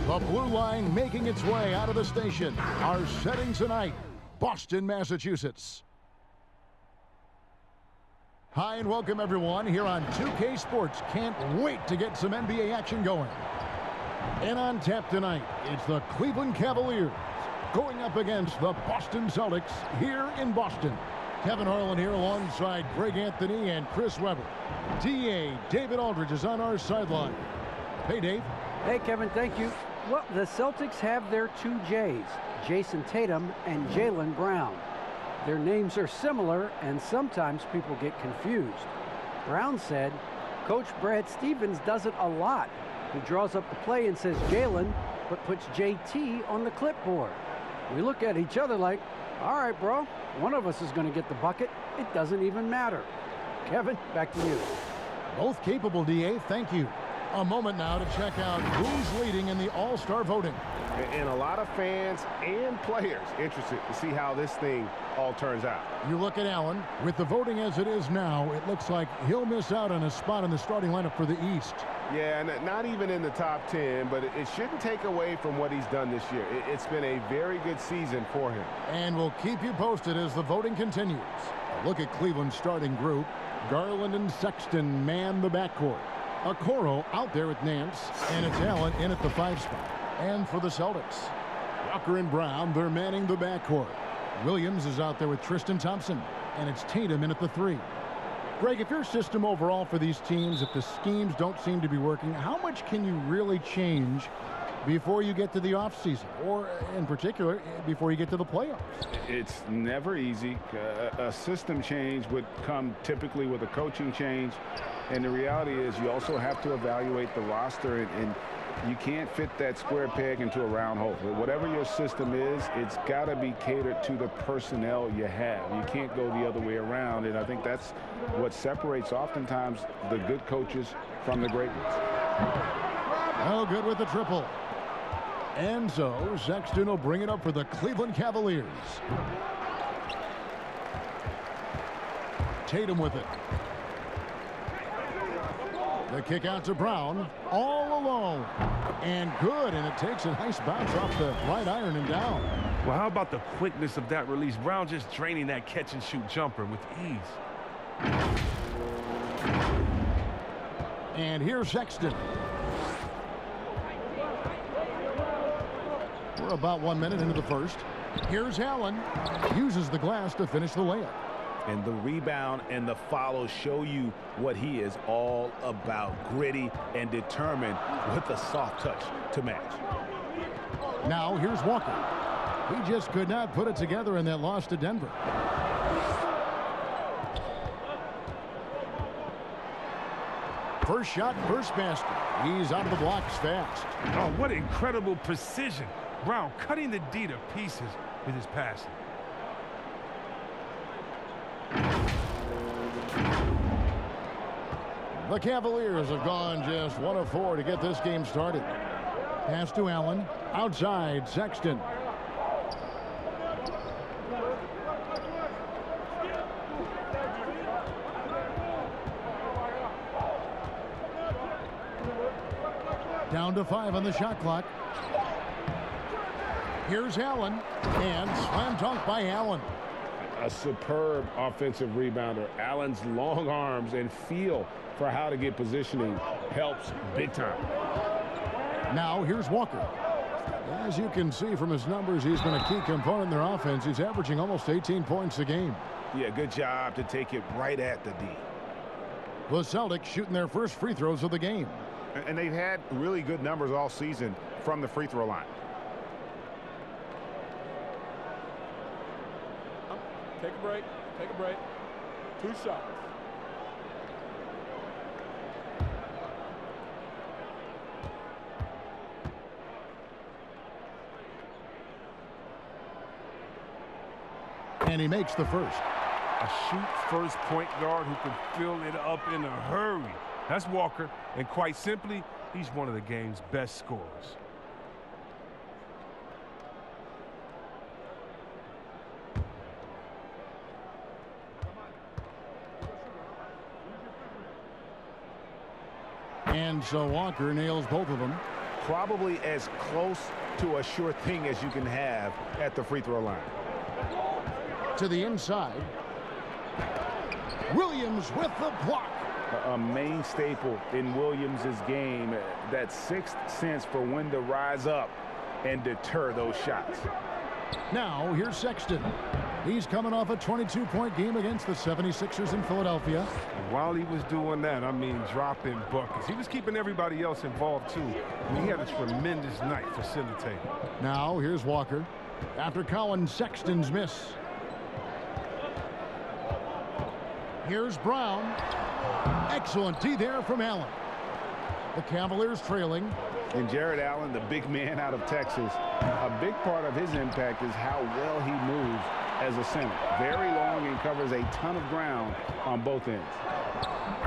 The blue line making its way out of the station. Our setting tonight, Boston, Massachusetts. Hi and welcome everyone here on 2K Sports. Can't wait to get some NBA action going. And on tap tonight, it's the Cleveland Cavaliers going up against the Boston Celtics here in Boston. Kevin Harlan here alongside Greg Anthony and Chris Webber. DA David Aldridge is on our sideline. Hey, Dave. Hey, Kevin, thank you. Well, the Celtics have their two J's, Jason Tatum and Jaylen Brown. Their names are similar, and sometimes people get confused. Brown said, Coach Brad Stevens does it a lot. He draws up the play and says Jaylen, but puts JT on the clipboard. We look at each other like, all right, bro, one of us is going to get the bucket. It doesn't even matter. Kevin, back to you. Both capable, DA. Thank you. A moment now to check out who's leading in the All-Star voting. And a lot of fans and players interested to see how this thing all turns out. You look at Allen. With the voting as it is now, it looks like he'll miss out on a spot in the starting lineup for the East. Yeah, not even in the top 10, but it shouldn't take away from what he's done this year. It's been a very good season for him. And we'll keep you posted as the voting continues. A look at Cleveland's starting group. Garland and Sexton man the backcourt. Okoro out there with Nance, and it's Allen in at the 5 spot. And for the Celtics, Walker and Brown, they're manning the backcourt. Williams is out there with Tristan Thompson, and it's Tatum in at the 3. Greg, if your system overall for these teams, if the schemes don't seem to be working, how much can you really change before you get to the offseason, or in particular, before you get to the playoffs? It's never easy. A system change would come typically with a coaching change, and the reality is you also have to evaluate the roster, and you can't fit that square peg into a round hole. Whatever your system is, it's got to be catered to the personnel you have. You can't go the other way around, and I think that's what separates oftentimes the good coaches from the great ones. Oh, good with the triple. And so Sexton will bring it up for the Cleveland Cavaliers. Tatum with it. The kick out to Brown, all alone, and good, and it takes a nice bounce off the right iron and down. Well, how about the quickness of that release? Brown just draining that catch-and-shoot jumper with ease. And here's Sexton. We're about 1 minute into the first. Here's Allen, uses the glass to finish the layup. And the rebound and the follow show you what he is all about. Gritty and determined with a soft touch to match. Now here's Walker. He just could not put it together in that loss to Denver. First shot, first basket. He's out of the blocks fast. Oh, what incredible precision. Brown cutting the D to pieces with his passing. The Cavaliers have gone just 1 of 4 to get this game started. Pass to Allen. Outside, Sexton. Down to 5 on the shot clock. Here's Allen, and slam dunk by Allen. A superb offensive rebounder. Allen's long arms and feel for how to get positioning helps big time. Now here's Walker. As you can see from his numbers, he's been a key component in their offense. He's averaging almost 18 points a game. Yeah, good job to take it right at the D. The Celtics shooting their first free throws of the game. And they've had really good numbers all season from the free throw line. Take a break. Take a break. 2 shots. And he makes the first. A shoot-first point guard who can fill it up in a hurry. That's Walker, and quite simply, he's one of the game's best scorers. And so Walker nails both of them. probably as close to a sure thing as you can have at the free throw line. To the inside. Williams with the block. A main staple in Williams' game, that sixth sense for when to rise up and deter those shots. Now, here's Sexton. He's coming off a 22-point game against the 76ers in Philadelphia. While he was doing that, I mean, dropping buckets. He was keeping everybody else involved, too. I mean, he had a tremendous night facilitating. Now, here's Walker. After Colin Sexton's miss. Here's Brown. Excellent D there from Allen. The Cavaliers trailing. And Jared Allen, the big man out of Texas, a big part of his impact is how well he moves as a center. Very long and covers a ton of ground on both ends.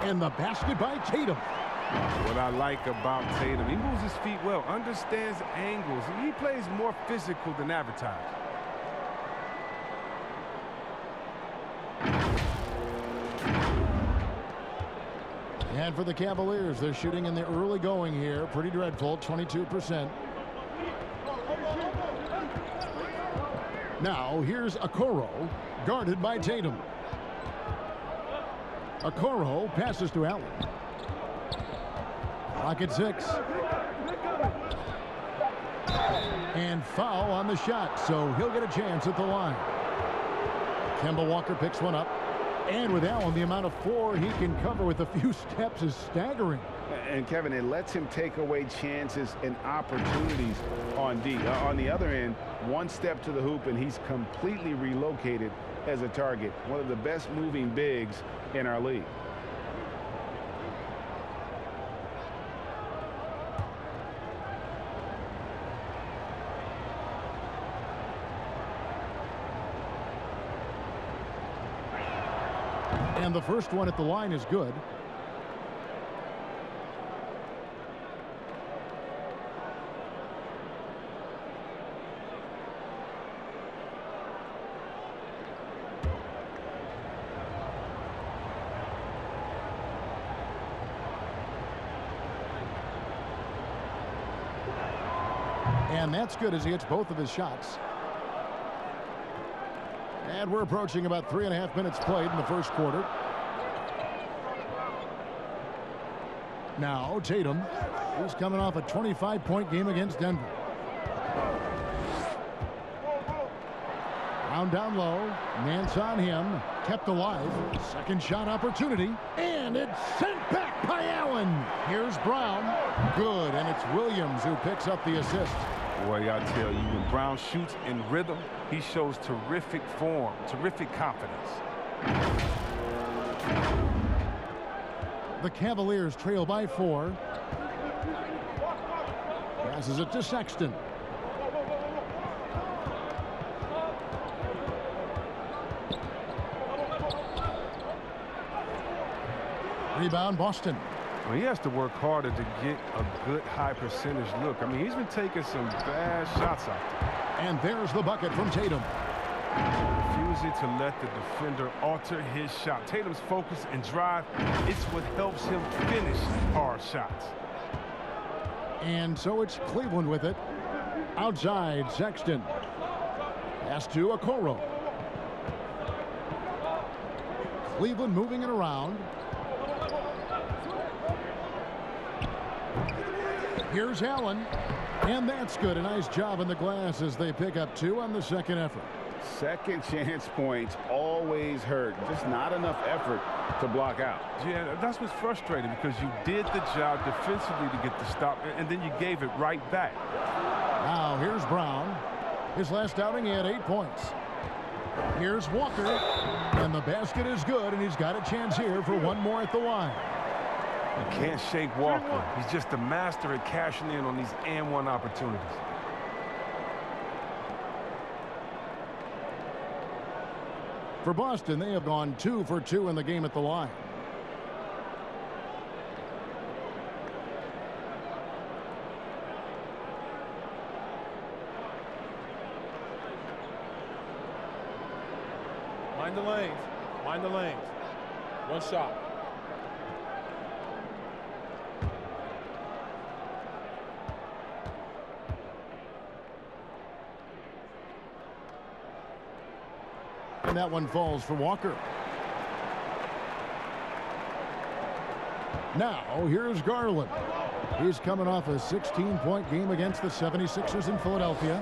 And the basket by Tatum. What I like about Tatum, he moves his feet well, understands angles, and he plays more physical than advertised. And for the Cavaliers, they're shooting in the early going here. Pretty dreadful, 22%. Now, here's Okoro, guarded by Tatum. Okoro passes to Allen. Clock at 6. And foul on the shot, so he'll get a chance at the line. Kemba Walker picks one up. And with Allen, the amount of floor he can cover with a few steps is staggering. And, Kevin, it lets him take away chances and opportunities on D. On the other end, one step to the hoop, and he's completely relocated as a target. One of the best moving bigs in our league. And the first one at the line is good. And that's good as he hits both of his shots. And we're approaching about 3.5 minutes played in the first quarter. Now Tatum, who's coming off a 25-point game against Denver. Brown down low. Nance on him. Kept alive. Second shot opportunity. And it's sent back by Allen. Here's Brown. Good. And it's Williams who picks up the assist. Boy, I tell you, when Brown shoots in rhythm, he shows terrific form, terrific confidence. The Cavaliers trail by 4. Passes it to Sexton. Rebound, Boston. Well, he has to work harder to get a good high percentage look. I mean, he's been taking some bad shots out there. And there's the bucket from Tatum. Refusing to let the defender alter his shot. Tatum's focus and drive, it's what helps him finish hard shots. And so it's Cleveland with it. Outside, Sexton. Pass to Okoro. Cleveland moving it around. Here's Allen. And that's good. A nice job in the glass as they pick up 2 on the second effort. Second chance points always hurt. Just not enough effort to block out. Yeah, that's what's frustrating because you did the job defensively to get the stop, and then you gave it right back. Now here's Brown. His last outing, he had 8 points. Here's Walker. And the basket is good, and he's got a chance here for one more at the line. You can't shake Walker. He's just a master at cashing in on these and-one opportunities. For Boston, they have gone 2 for 2 in the game at the line. Mind the lanes. Mind the lanes. One shot. And that one falls for Walker. Now, here's Garland. He's coming off a 16-point game against the 76ers in Philadelphia.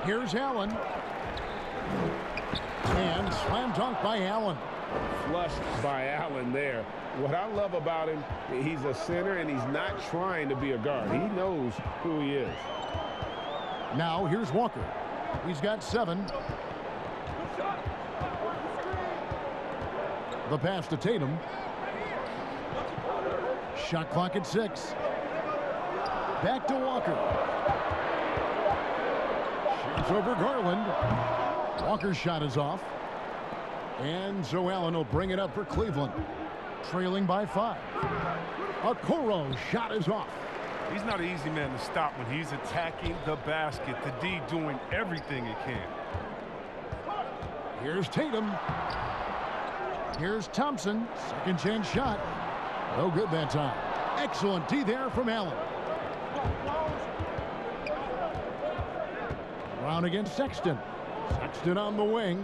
Here's Allen. And slam dunk by Allen. Flushed by Allen there. What I love about him, he's a center and he's not trying to be a guard. He knows who he is. Now here's Walker. He's got 7. The pass to Tatum. Shot clock at 6. Back to Walker. Shoots over Garland. Walker's shot is off. And so Allen will bring it up for Cleveland. Trailing by 5. Okoro's shot is off. He's not an easy man to stop when he's attacking the basket. The D doing everything he can. Here's Tatum. Here's Thompson. Second chance shot. No good that time. Excellent D there from Allen. Brown against Sexton. Sexton on the wing.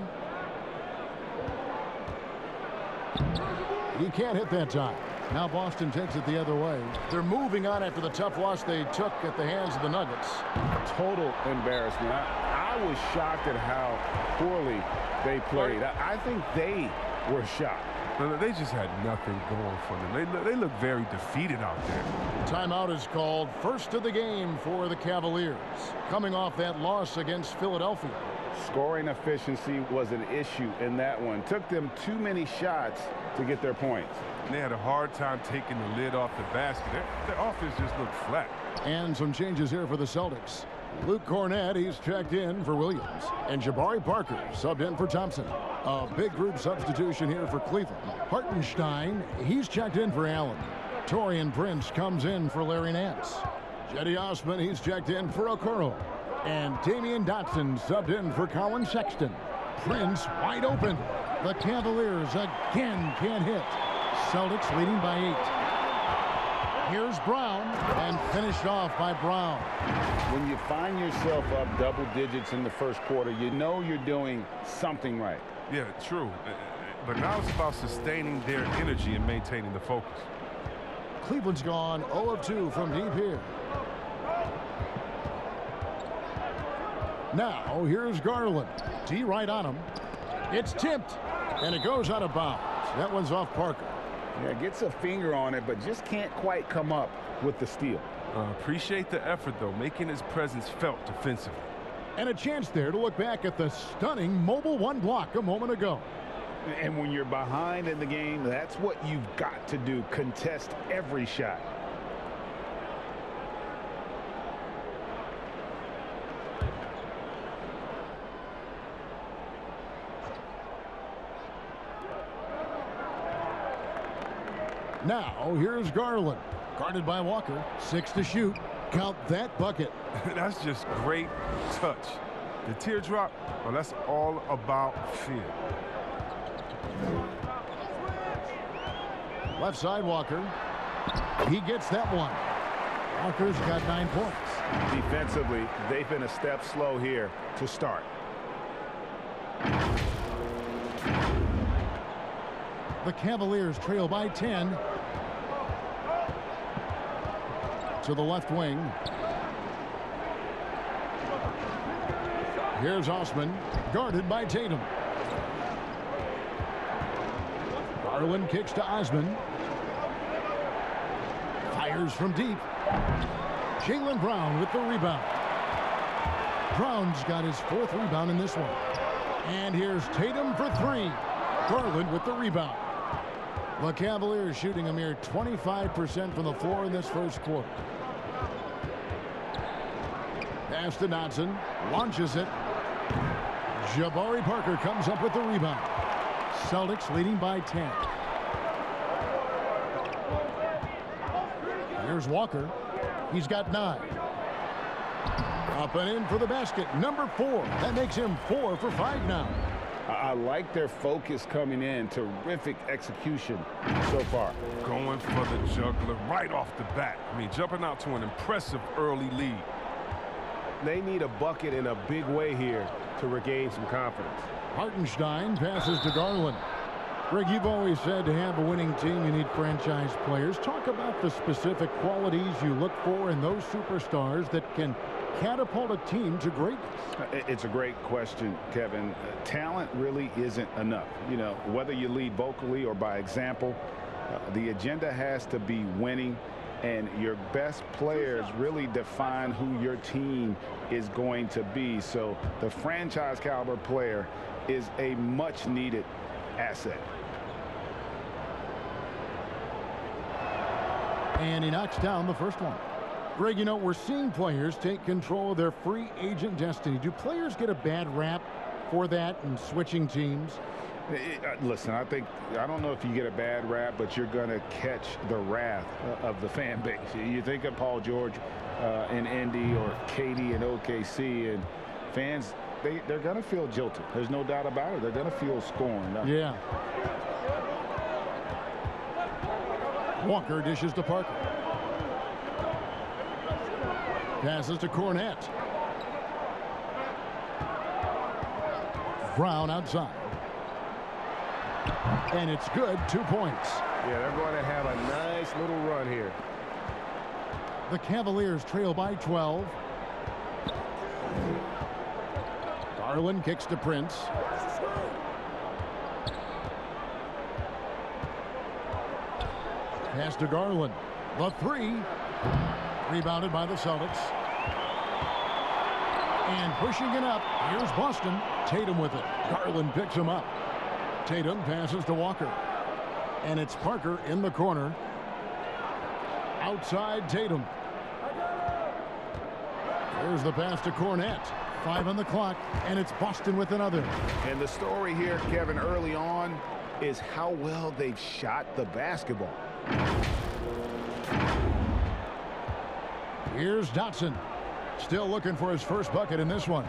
He can't hit that time. Now Boston takes it the other way. They're moving on after the tough loss they took at the hands of the Nuggets. Total embarrassment. I was shocked at how poorly they played. I think they were shocked. They just had nothing going for them. They look very defeated out there. Timeout is called. First of the game for the Cavaliers. Coming off that loss against Philadelphia. Scoring efficiency was an issue in that one. Took them too many shots to get their points. They had a hard time taking the lid off the basket. Their offense just looked flat. And some changes here for the Celtics. Luke Cornett, he's checked in for Williams. And Jabari Parker subbed in for Thompson. A big group substitution here for Cleveland. Hartenstein, he's checked in for Allen. Taurean Prince comes in for Larry Nance. Jetty Osman, he's checked in for Okoro. And Damian Dotson subbed in for Colin Sexton. Prince wide open. The Cavaliers again can't hit. Celtics leading by 8. Here's Brown, and finished off by Brown. When you find yourself up double digits in the first quarter, you know you're doing something right. Yeah, true. But now it's about sustaining their energy and maintaining the focus. Cleveland's gone 0 of 2 from deep here. Now, here's Garland. D right on him. It's tipped, and it goes out of bounds. That one's off Parker. Yeah, gets a finger on it, but just can't quite come up with the steal. Appreciate the effort, though, making his presence felt defensively. And a chance there to look back at the stunning mobile 1 block a moment ago. And when you're behind in the game, that's what you've got to do. Contest every shot. Now, here's Garland. Guarded by Walker. 6 to shoot. Count that bucket. That's just great touch. The teardrop, well, that's all about fear. Left side, Walker. He gets that one. Walker's got 9 points. Defensively, they've been a step slow here to start. The Cavaliers trail by 10. To the left wing. Here's Osman, guarded by Tatum. Garland kicks to Osman. Fires from deep. Jaylen Brown with the rebound. Brown's got his 4th rebound in this one. And here's Tatum for 3. Garland with the rebound. The Cavaliers shooting a mere 25% from the floor in this first quarter. Pass to Dotson. Launches it. Jabari Parker comes up with the rebound. Celtics leading by 10. Here's Walker. He's got 9. Up and in for the basket. Number 4. That makes him 4 for 5 now. I like their focus coming in. Terrific execution so far. Going for the juggler right off the bat. I mean, jumping out to an impressive early lead. They need a bucket in a big way here to regain some confidence. Hartenstein passes to Garland. Greg, you've always said to have a winning team, you need franchise players. Talk about the specific qualities you look for in those superstars that can catapult a team to greatness. It's a great question, Kevin. Talent really isn't enough. You know, whether you lead vocally or by example, the agenda has to be winning, and your best players really define who your team is going to be. So the franchise caliber player is a much needed asset. And he knocks down the first one. Greg, you know, we're seeing players take control of their free agent destiny. Do players get a bad rap for that and switching teams? Listen, I don't know if you get a bad rap, but you're going to catch the wrath of the fan base. You think of Paul George in Indy or KD in OKC, and fans, they're going to feel jilted. There's no doubt about it. They're going to feel scorned. Yeah. Walker dishes to Parker. Passes to Cornette. Brown outside. And it's good. 2 points. Yeah, they're going to have a nice little run here. The Cavaliers trail by 12. Garland kicks to Prince. Pass to Garland. The three. Rebounded by the Celtics. And pushing it up. Here's Boston. Tatum with it. Garland picks him up. Tatum passes to Walker. And it's Parker in the corner. Outside Tatum. There's the pass to Cornette. 5 on the clock. And it's Boston with another. And the story here, Kevin, early on is how well they've shot the basketball. Here's Dotson. Still looking for his first bucket in this one.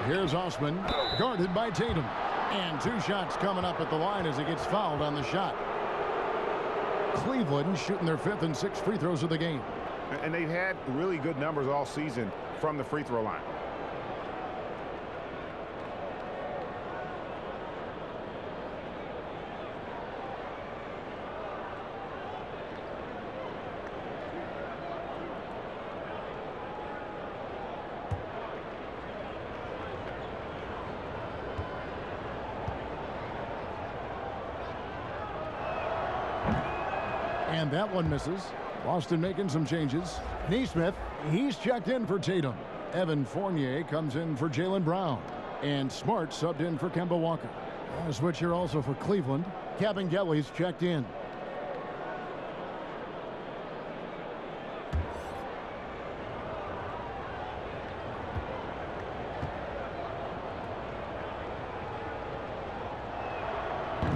Here's Osman, guarded by Tatum. And 2 shots coming up at the line as he gets fouled on the shot. Cleveland shooting their 5th and 6th free throws of the game. And they've had really good numbers all season from the free throw line. And that one misses. Boston making some changes. Neesmith, he's checked in for Tatum. Evan Fournier comes in for Jaylen Brown. And Smart subbed in for Kemba Walker. A switch here also for Cleveland. Kevin Gelly's checked in.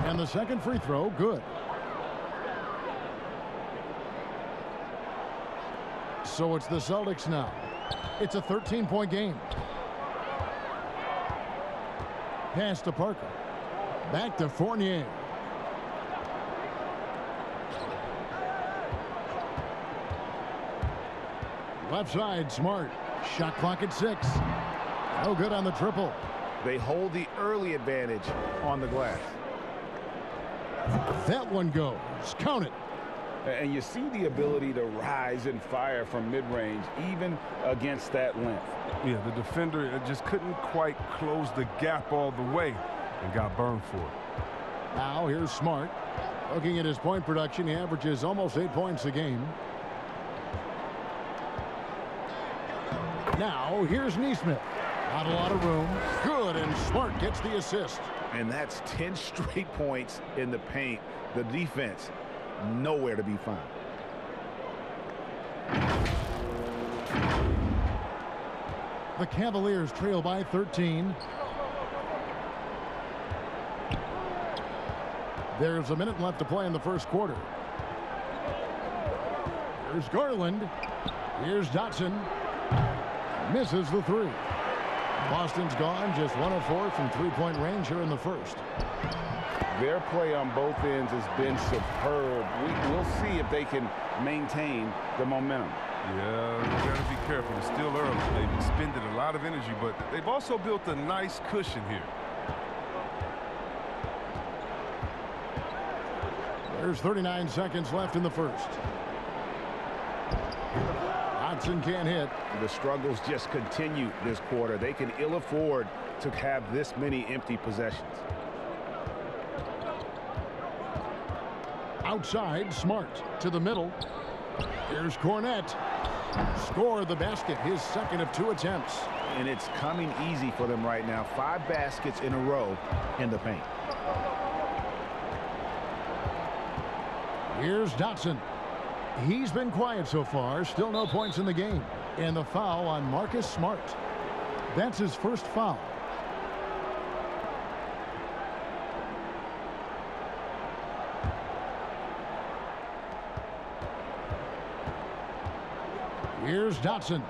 And the second free throw, good. So it's the Celtics now. It's a 13-point game. Pass to Parker. Back to Fournier. Left side, Smart. Shot clock at 6. No good on the triple. They hold the early advantage on the glass. That one goes. Count it. And you see the ability to rise and fire from mid-range, even against that length. Yeah, the defender just couldn't quite close the gap all the way and got burned for it. Now here's Smart. Looking at his point production, he averages almost 8 points a game. Now here's Neesmith. Not a lot of room. Good, and Smart gets the assist. And that's 10 straight points in the paint. The defense nowhere to be found. The Cavaliers trail by 13. There's a minute left to play in the first quarter. Here's Garland. Here's Dotson. Misses the three. Boston's gone just 1 of 4 from three-point range here in the first. Their play on both ends has been superb. We'll see if they can maintain the momentum. Yeah, you got to be careful. It's still early. They've expended a lot of energy, but they've also built a nice cushion here. There's 39 seconds left in the first. Hodgson can't hit. The struggles just continue this quarter. They can ill afford to have this many empty possessions. Outside, Smart to the middle. Here's Cornette. Score the basket, his second of 2 attempts. And it's coming easy for them right now. 5 baskets in a row in the paint. Here's Dotson. He's been quiet so far. Still no points in the game. And the foul on Marcus Smart. That's his first foul. Here's Dotson.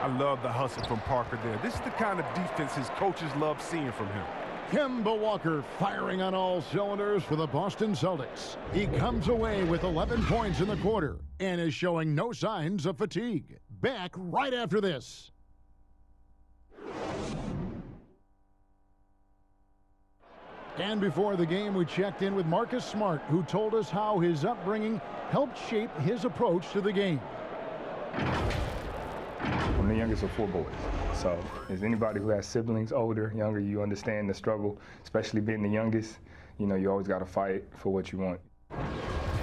I love the hustle from Parker there. This is the kind of defense his coaches love seeing from him. Kemba Walker firing on all cylinders for the Boston Celtics. He comes away with 11 points in the quarter and is showing no signs of fatigue. Back right after this. And before the game, we checked in with Marcus Smart, who told us how his upbringing helped shape his approach to the game. I'm the youngest of 4 boys. So as anybody who has siblings, older, younger, you understand the struggle, especially being the youngest. You know, you always got to fight for what you want.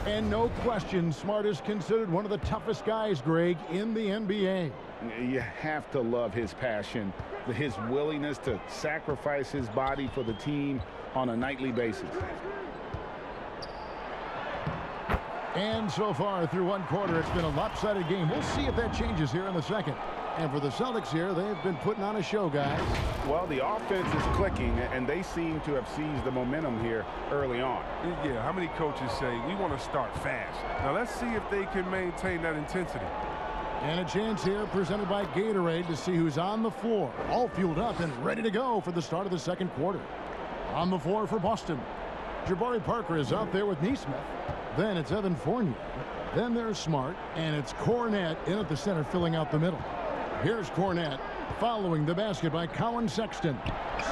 And no question, Smart is considered one of the toughest guys, Greg, in the NBA. You have to love his passion, his willingness to sacrifice his body for the team on a nightly basis. And so far through one quarter, it's been a lopsided game. We'll see if that changes here in the second. And for the Celtics here, they've been putting on a show, guys. Well, the offense is clicking, and they seem to have seized the momentum here early on. Yeah, how many coaches say, we want to start fast? Now, let's see if they can maintain that intensity. And a chance here presented by Gatorade to see who's on the floor. All fueled up and ready to go for the start of the second quarter. On the floor for Boston, Jabari Parker is out there with Neesmith. Then it's Evan Fournier. Then there's Smart, and it's Cornette in at the center filling out the middle. Here's Cornette following the basket by Colin Sexton.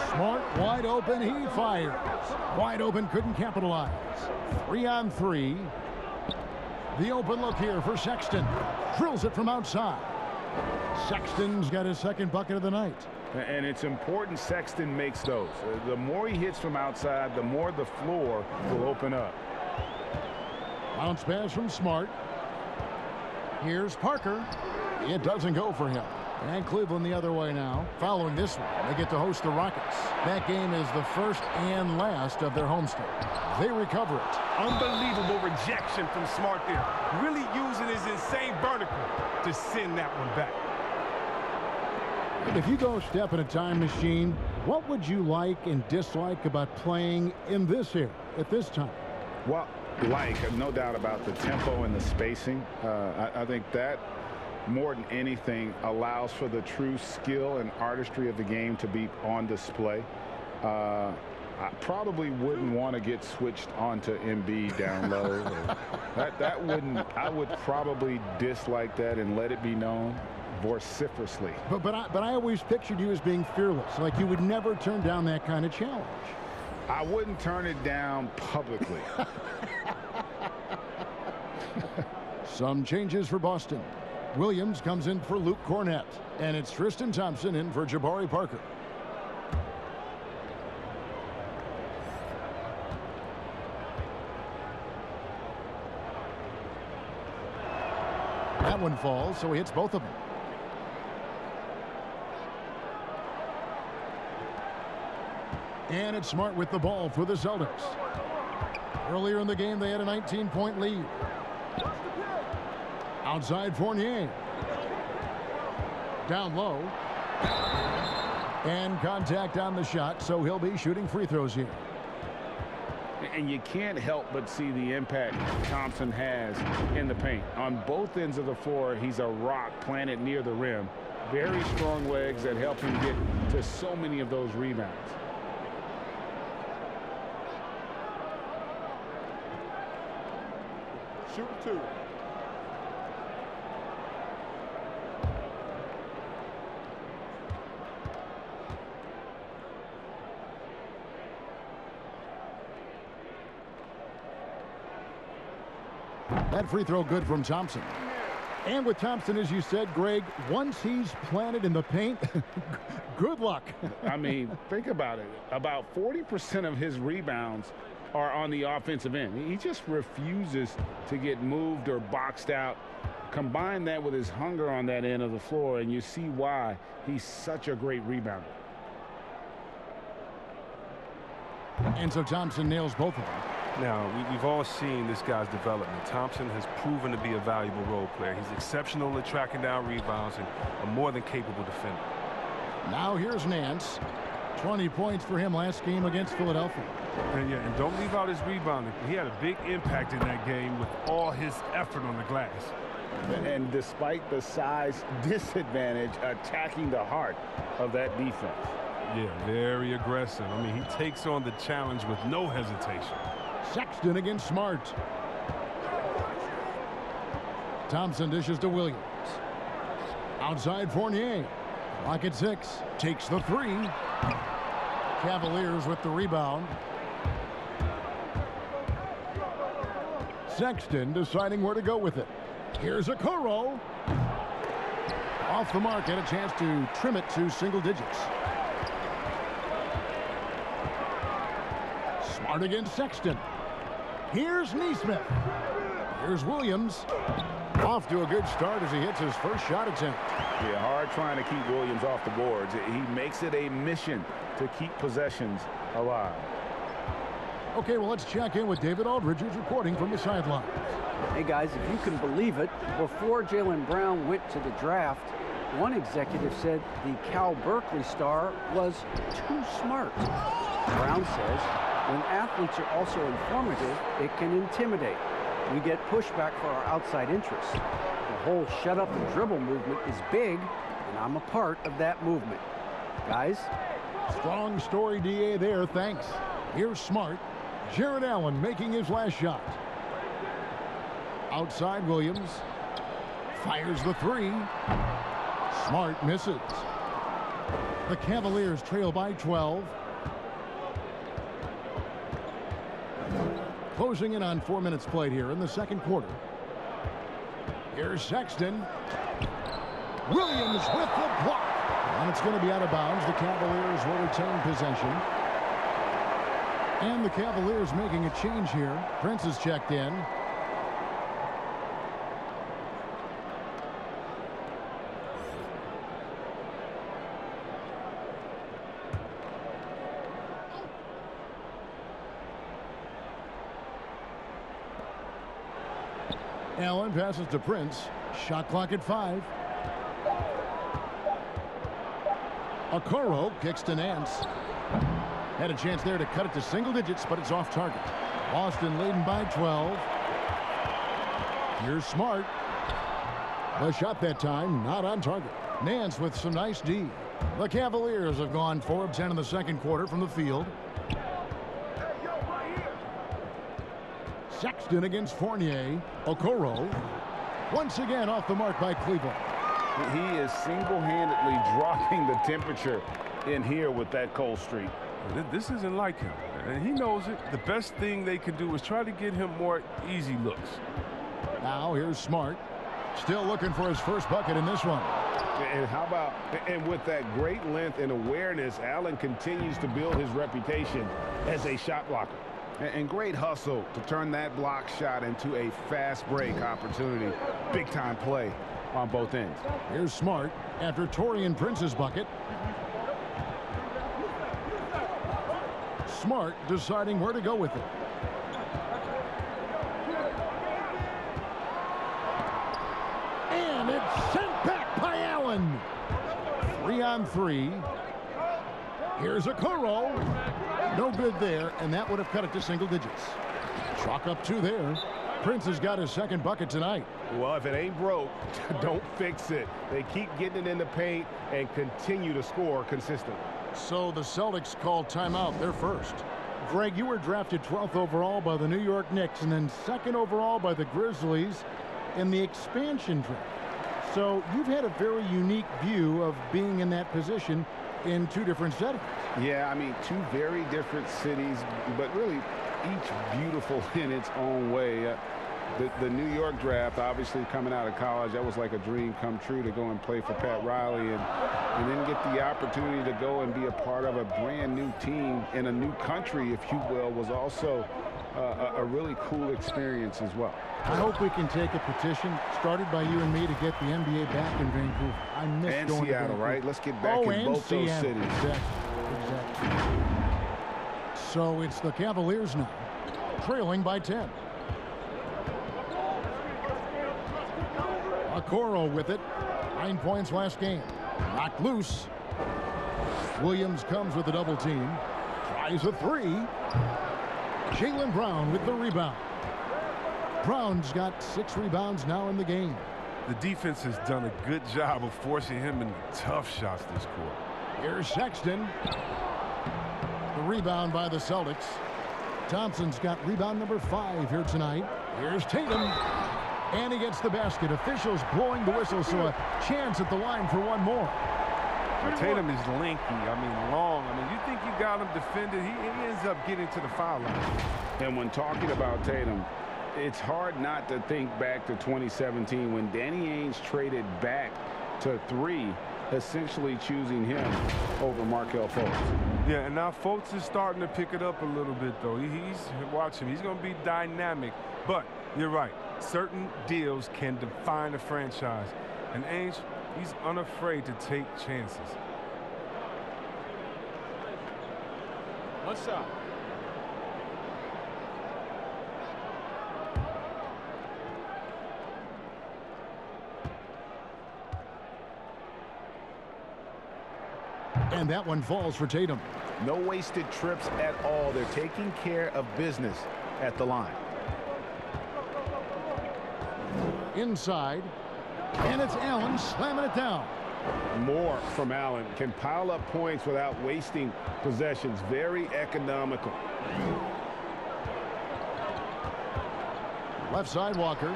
Smart wide open, he fires. Wide open, couldn't capitalize. 3 on 3. The open look here for Sexton. Drills it from outside. Sexton's got his second bucket of the night. And it's important Sexton makes those. The more he hits from outside, the more the floor will open up. Bounce pass from Smart. Here's Parker. It doesn't go for him. And Cleveland the other way now. Following this one, they get to host the Rockets. That game is the first and last of their homestand. They recover it. Unbelievable rejection from Smart there. Really using his insane vertical to send that one back. If you go step in a time machine, what would you like and dislike about playing in this era at this time? Well, no doubt about the tempo and the spacing. I think that more than anything allows for the true skill and artistry of the game to be on display. I probably wouldn't want to get switched onto Embiid down low. I would probably dislike that and let it be known vociferously. But I always pictured you as being fearless, like you would never turn down that kind of challenge. I wouldn't turn it down publicly. Some changes for Boston. Williams comes in for Luke Cornette, and it's Tristan Thompson in for Jabari Parker. That one falls, so he hits both of them. And it's Smart with the ball for the Celtics. Earlier in the game, they had a 19-point lead. Outside Fournier. Down low. And contact on the shot, so he'll be shooting free throws here. And you can't help but see the impact Thompson has in the paint. On both ends of the floor, he's a rock planted near the rim. Very strong legs that help him get to so many of those rebounds. Shoot 2. That free throw good from Thompson. And with Thompson, as you said, Greg, once he's planted in the paint, good luck. I mean, think about it. About 40% of his rebounds are on the offensive end. He just refuses to get moved or boxed out. Combine that with his hunger on that end of the floor, and you see why he's such a great rebounder. And so Thompson nails both of them. Now, we've all seen this guy's development. Thompson has proven to be a valuable role player. He's exceptional at tracking down rebounds and a more than capable defender. Now here's Nance. 20 points for him last game against Philadelphia. And don't leave out his rebounding. He had a big impact in that game with all his effort on the glass. And despite the size disadvantage, attacking the heart of that defense. Yeah, very aggressive. I mean, he takes on the challenge with no hesitation. Sexton against Smart. Thompson dishes to Williams. Outside Fournier. Clock at 6. Takes the 3. Cavaliers with the rebound. Sexton deciding where to go with it. Here's Okoro. Off the mark, and a chance to trim it to single digits. Smart against Sexton. Here's Nesmith. Here's Williams. Off to a good start as he hits his first shot attempt. Yeah, hard trying to keep Williams off the boards. He makes it a mission to keep possessions alive. Okay, well, let's check in with David Aldridge, who's reporting from the sideline. Hey, guys, if you can believe it, before Jaylen Brown went to the draft, one executive said the Cal Berkeley star was too smart. Brown says, when athletes are also informative, it can intimidate. We get pushback for our outside interests. The whole shut up and dribble movement is big, and I'm a part of that movement. Guys? Strong story, DA, there. Thanks. Here's Smart. Jared Allen making his last shot. Outside Williams. Fires the 3. Smart misses. The Cavaliers trail by 12. Closing in on 4 minutes played here in the second quarter. Here's Sexton. Williams with the block. And it's going to be out of bounds. The Cavaliers will retain possession. And the Cavaliers making a change here. Prince is checked in. Allen passes to Prince. Shot clock at 5. Okoro kicks to Nance. Had a chance there to cut it to single digits, but it's off target. Boston leading by 12. Here's Smart. The shot that time, not on target. Nance with some nice D. The Cavaliers have gone 4 of 10 in the second quarter from the field. Sexton against Fournier. Okoro once again off the mark by Cleveland. He is single-handedly dropping the temperature in here with that cold streak. This isn't like him, and he knows it. The best thing they can do is try to get him more easy looks. Now here's Smart. Still looking for his first bucket in this one. And how about, and with that great length and awareness, Allen continues to build his reputation as a shot blocker. And great hustle to turn that block shot into a fast break opportunity. Big time play on both ends. Here's Smart after Taurean Prince's bucket. Smart deciding where to go with it. And it's sent back by Allen. 3 on 3. Here's Okoro. No good there, and that would have cut it to single digits. Chalk up 2 there. Prince has got his second bucket tonight. Well, if it ain't broke, don't fix it. They keep getting it in the paint and continue to score consistently. So the Celtics called timeout. They're first. Greg, you were drafted 12th overall by the New York Knicks and then 2nd overall by the Grizzlies in the expansion draft. So you've had a very unique view of being in that position in 2 different settings. Yeah, I mean, 2 very different cities, but really each beautiful in its own way. The New York draft, obviously coming out of college, that was like a dream come true to go and play for Pat Riley and then get the opportunity to go and be a part of a brand new team in a new country, if you will, was also a really cool experience as well. I hope we can take a petition started by you and me to get the NBA back in Vancouver. I miss and going Seattle, to Vancouver. right? Let's get back in both those cities. Exactly. So it's the Cavaliers now, trailing by 10. Okoro with it. 9 points last game. Knocked loose. Williams comes with a double team. Tries a 3. Jaylen Brown with the rebound. Brown's got 6 rebounds now in the game. The defense has done a good job of forcing him into tough shots this quarter. Here's Sexton. The rebound by the Celtics. Thompson's got rebound number 5 here tonight. Here's Tatum. And he gets the basket. Officials blowing the whistle, so a chance at the line for one more. Well, Tatum is lanky, long. You think you got him defended. He ends up getting to the foul line. And when talking about Tatum, it's hard not to think back to 2017 when Danny Ainge traded back to 3, essentially choosing him over Markelle Fultz. Yeah, and now Fultz is starting to pick it up a little bit, though. Watch him. He's going to be dynamic. But you're right. Certain deals can define a franchise. And Ainge, he's unafraid to take chances. One shot. And that one falls for Tatum. No wasted trips at all. They're taking care of business at the line. Inside. And it's Allen slamming it down. More from Allen. Can pile up points without wasting possessions. Very economical. Left side, Walker.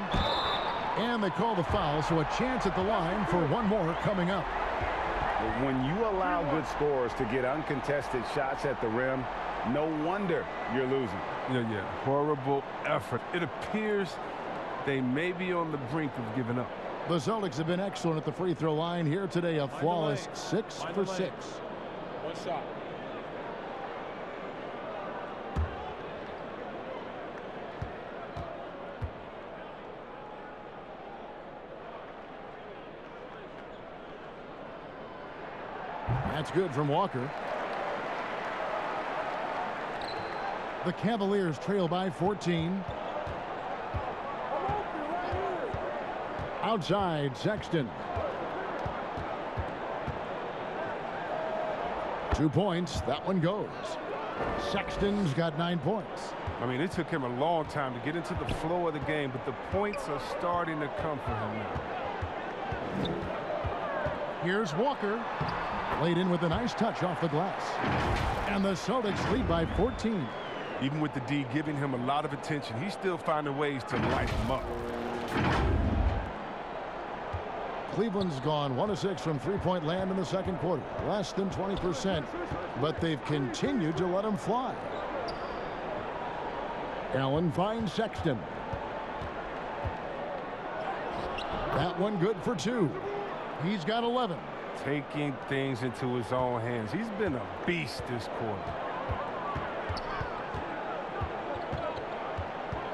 And they call the foul, so a chance at the line for one more coming up. When you allow good scorers to get uncontested shots at the rim, no wonder you're losing. Yeah. Horrible effort. It appears they may be on the brink of giving up. The Celtics have been excellent at the free throw line here today. A flawless 6 for 6. One shot. That's good from Walker. The Cavaliers trail by 14. Outside, Sexton. 2 points. That one goes. Sexton's got 9 points. It took him a long time to get into the flow of the game, but the points are starting to come for him now. Here's Walker. Laid in with a nice touch off the glass. And the Celtics lead by 14. Even with the D giving him a lot of attention, he's still finding ways to light him up. Cleveland's gone 1 of 6 from three-point land in the second quarter. Less than 20%, but they've continued to let him fly. Allen finds Sexton. That one good for 2. He's got 11. Taking things into his own hands. He's been a beast this quarter.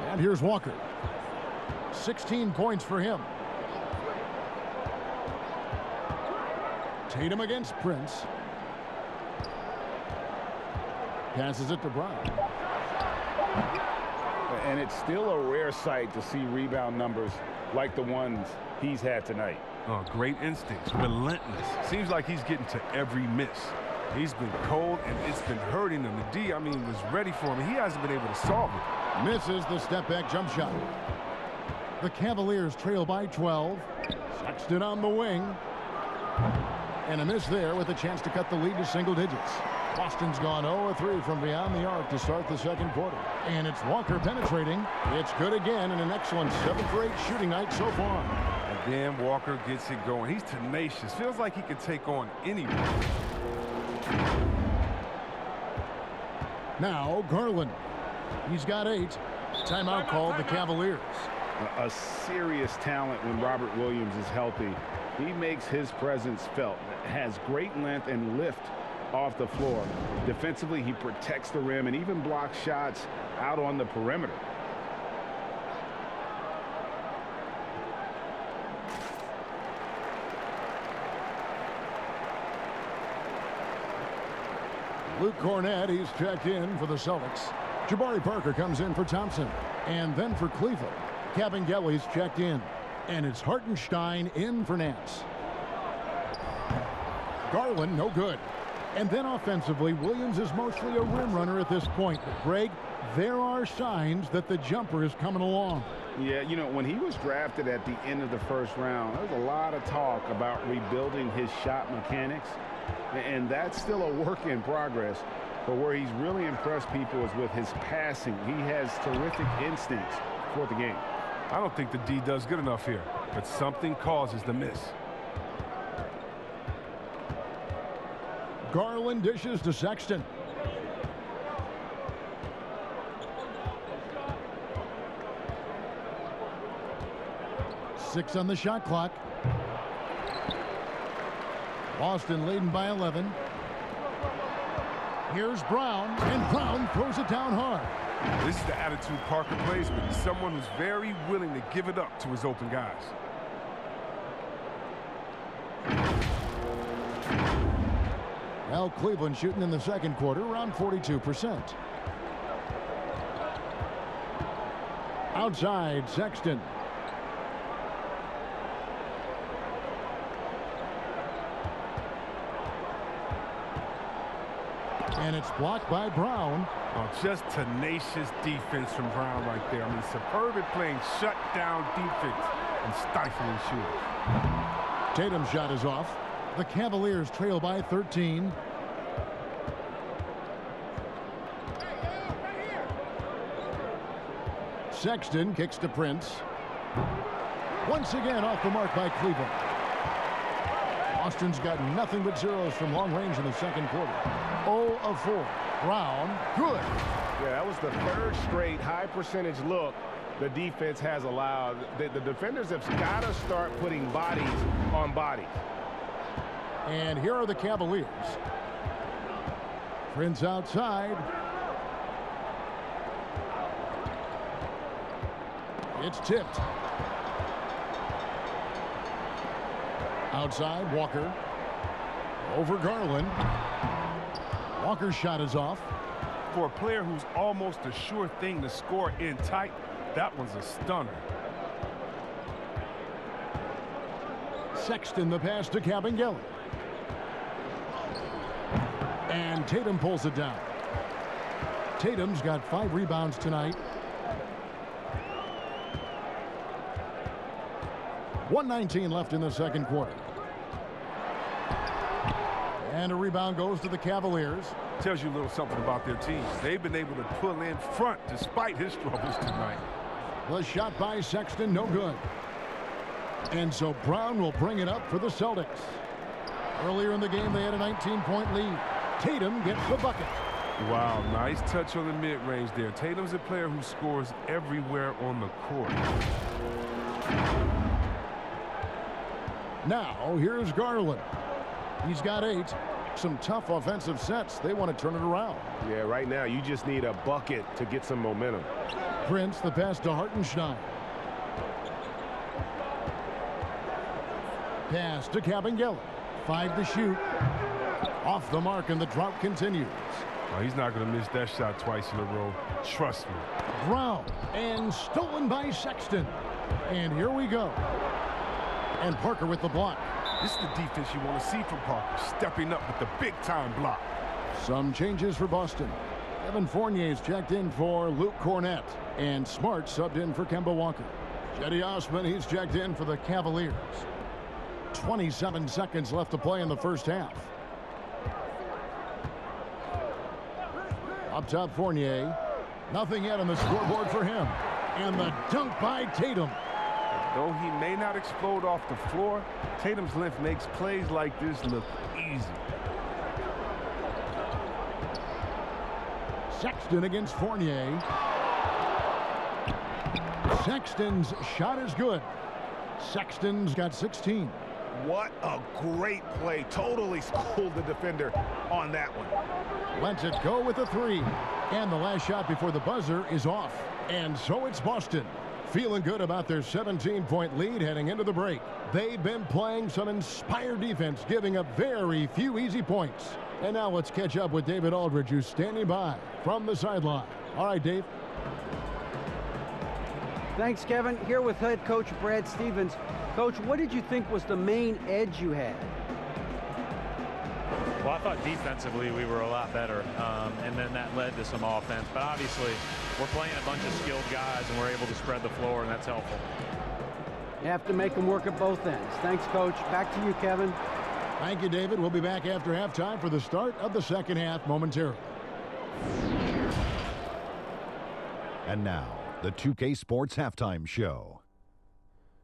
And here's Walker. 16 points for him. Tatum against Prince. Passes it to Brown. And it's still a rare sight to see rebound numbers like the ones he's had tonight. Oh, great instincts, relentless. Seems like he's getting to every miss. He's been cold, and it's been hurting him. The D, I mean, was ready for him. He hasn't been able to solve it. Misses the step-back jump shot. The Cavaliers trail by 12. Sexton on the wing. And a miss there with a chance to cut the lead to single digits. Boston's gone 0-3 from beyond the arc to start the second quarter. And it's Walker penetrating. It's good again, and an excellent 7 for 8 shooting night so far. And then Walker gets it going. He's tenacious. Feels like he can take on anyone. Now Garland. He's got 8. Timeout called the Cavaliers. A serious talent when Robert Williams is healthy. He makes his presence felt. Has great length and lift off the floor. Defensively, he protects the rim and even blocks shots out on the perimeter. Luke Cornett, he's checked in for the Celtics. Jabari Parker comes in for Thompson. And then for Cleveland, Cavaliers checked in. And it's Hartenstein in for Nance. Garland, no good. And then offensively, Williams is mostly a rim runner at this point. But Greg, there are signs that the jumper is coming along. Yeah, you know, when he was drafted at the end of the first round, there was a lot of talk about rebuilding his shot mechanics. And that's still a work in progress. But where he's really impressed people is with his passing. He has terrific instincts for the game. I don't think the D does good enough here, but something causes the miss. Garland dishes to Sexton. Six on the shot clock. Boston leading by 11. Here's Brown, and Brown throws it down hard. This is the attitude Parker plays with. He's someone who's very willing to give it up to his open guys. Well, Cleveland shooting in the second quarter around 42%. Outside, Sexton. And it's blocked by Brown. Oh, just tenacious defense from Brown right there. I mean, superb at playing shutdown defense and stifling shooters. Tatum's shot is off. The Cavaliers trail by 13. Sexton kicks to Prince. Once again off the mark by Cleveland. Boston's got nothing but zeros from long range in the second quarter. 0 of 4. Brown, good. Yeah, that was the third straight high percentage look the defense has allowed. The defenders have got to start putting bodies on bodies. And here are the Cavaliers. Prince outside. It's tipped. Outside, Walker. Over Garland. Walker's shot is off. For a player who's almost a sure thing to score in tight, that one's a stunner. Sexton the pass to Cavaliers. And Tatum pulls it down. Tatum's got 5 rebounds tonight. 1:19 left in the second quarter. And a rebound goes to the Cavaliers. Tells you a little something about their team. They've been able to pull in front despite his struggles tonight. The shot by Sexton, no good. And so Brown will bring it up for the Celtics. Earlier in the game, they had a 19-point lead. Tatum gets the bucket. Wow, nice touch on the mid-range there. Tatum's a player who scores everywhere on the court. Now, here's Garland. He's got 8. Some tough offensive sets. They want to turn it around. Yeah, right now you just need a bucket to get some momentum. Prince, the pass to Hartenstein. Pass to Cavaliers. 5 to shoot. Off the mark, and the drought continues. Well, he's not going to miss that shot twice in a row. Trust me. Brown, and stolen by Sexton. And here we go. And Parker with the block. This is the defense you want to see from Parker, stepping up with the big-time block. Some changes for Boston. Evan Fournier's checked in for Luke Cornett, and Smart subbed in for Kemba Walker. Cedi Osman, he's checked in for the Cavaliers. 27 seconds left to play in the first half. Up top, Fournier. Nothing yet on the scoreboard for him. And the dunk by Tatum. Though he may not explode off the floor, Tatum's length makes plays like this look easy. Sexton against Fournier. Sexton's shot is good. Sexton's got 16. What a great play. Totally schooled the defender on that one. Lets it go with a three. And the last shot before the buzzer is off. And so it's Boston. Feeling good about their 17-point lead heading into the break. They've been playing some inspired defense, giving up very few easy points. And now let's catch up with David Aldridge, who's standing by from the sideline. All right, Dave. Thanks, Kevin. Here with head coach Brad Stevens. Coach, what did you think was the main edge you had? Well, I thought defensively we were a lot better, and then that led to some offense. But obviously, we're playing a bunch of skilled guys, and we're able to spread the floor, and that's helpful. You have to make them work at both ends. Thanks, Coach. Back to you, Kevin. Thank you, David. We'll be back after halftime for the start of the second half momentarily. And now, the 2K Sports Halftime Show.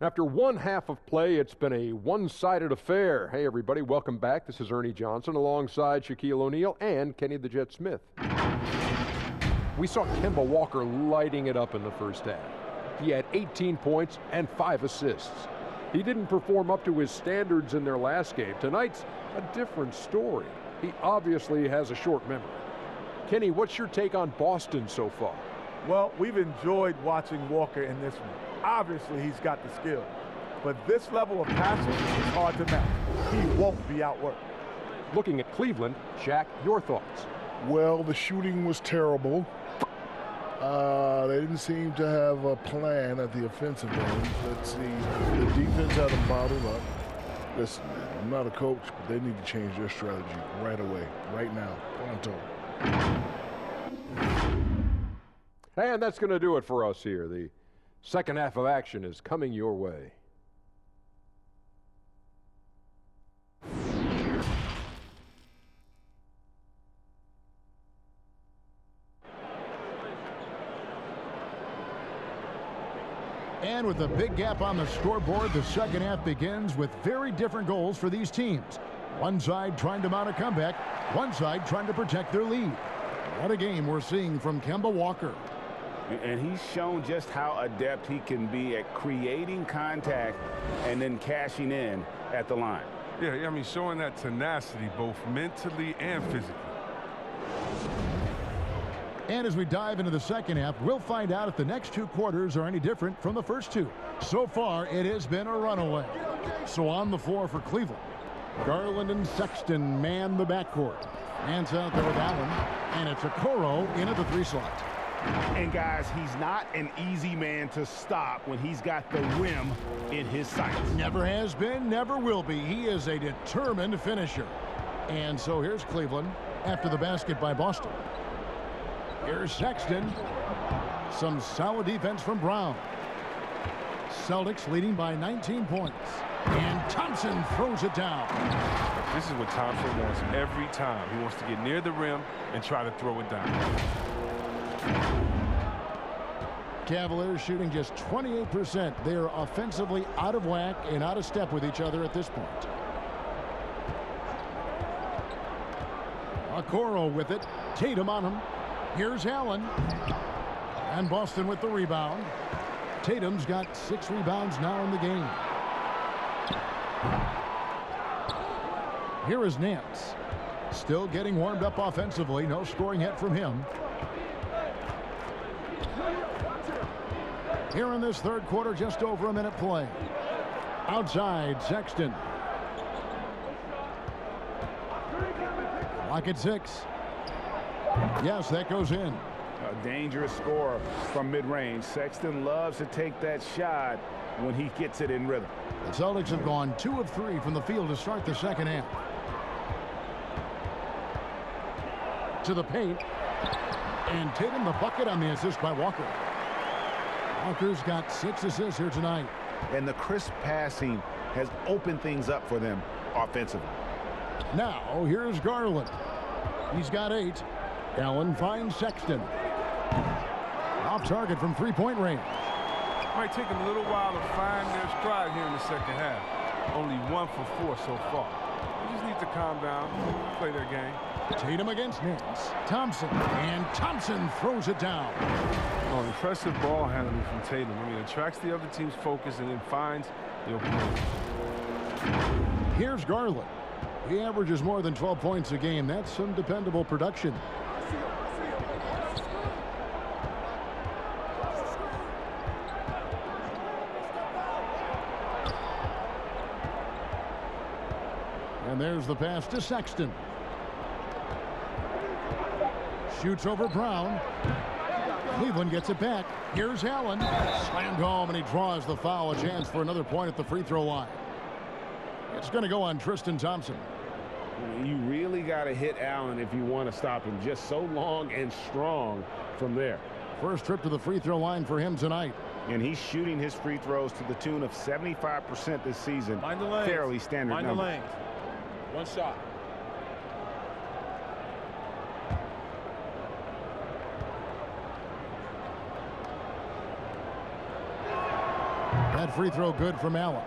After one half of play, it's been a one-sided affair. Hey, everybody, welcome back. This is Ernie Johnson alongside Shaquille O'Neal and Kenny the Jet Smith. We saw Kemba Walker lighting it up in the first half. He had 18 points and 5 assists. He didn't perform up to his standards in their last game. Tonight's a different story. He obviously has a short memory. Kenny, what's your take on Boston so far? Well, we've enjoyed watching Walker in this one. Obviously, he's got the skill. But this level of passion is hard to match. He won't be outworked. Looking at Cleveland, Shaq, your thoughts? Well, the shooting was terrible. They didn't seem to have a plan at the offensive end. Let's see. The defense had them bottled up. Listen, I'm not a coach, but they need to change their strategy right away, right now, pronto. And that's going to do it for us here. The second half of action is coming your way. And with a big gap on the scoreboard, the second half begins with very different goals for these teams. One side trying to mount a comeback, one side trying to protect their lead. What a game we're seeing from Kemba Walker. And he's shown just how adept he can be at creating contact and then cashing in at the line. Yeah, I mean, showing that tenacity both mentally and physically. And as we dive into the second half, we'll find out if the next two quarters are any different from the first two. So far, it has been a runaway. So on the floor for Cleveland, Garland and Sexton man the backcourt. Man's out there with Allen, and it's Okoro in at the 3 slot. And guys, he's not an easy man to stop when he's got the rim in his sights. Never has been, never will be. He is a determined finisher. And so here's Cleveland after the basket by Boston. Here's Sexton. Some solid defense from Brown. Celtics leading by 19 points. And Thompson throws it down. This is what Thompson wants every time. He wants to get near the rim and try to throw it down. Cavaliers shooting just 28%. They are offensively out of whack and out of step with each other at this point. Okoro with it. Tatum on him. Here's Allen. And Boston with the rebound. Tatum's got 6 rebounds now in the game. Here is Nance. Still getting warmed up offensively. No scoring yet from him. Here in this third quarter, just over a minute play. Outside, Sexton. Clock at 6. Yes, that goes in. A dangerous scorer from mid-range. Sexton loves to take that shot when he gets it in rhythm. The Celtics have gone 2 of 3 from the field to start the second half. To the paint. And Tatum the bucket on the assist by Walker. Walker's got 6 assists here tonight. And the crisp passing has opened things up for them offensively. Now, here's Garland. He's got 8. Allen finds Sexton. Off target from three-point range. Might take them a little while to find their stride here in the second half. Only 1 for 4 so far. They just need to calm down, play their game. Tatum against Nance. Thompson. And Thompson throws it down. Oh, impressive ball handling from Tatum. I mean, attracts the other team's focus and then finds the open man. Here's Garland. He averages more than 12 points a game. That's some dependable production. And there's the pass to Sexton. Shoots over Brown. Cleveland gets it back. Here's Allen. Slammed home, and he draws the foul. A chance for another point at the free throw line. It's going to go on Tristan Thompson. You really got to hit Allen if you want to stop him. Just so long and strong from there. First trip to the free throw line for him tonight. And he's shooting his free throws to the tune of 75% this season. Mind the lanes. Fairly standard Mind number. the lanes. One shot. That free throw good from Allen.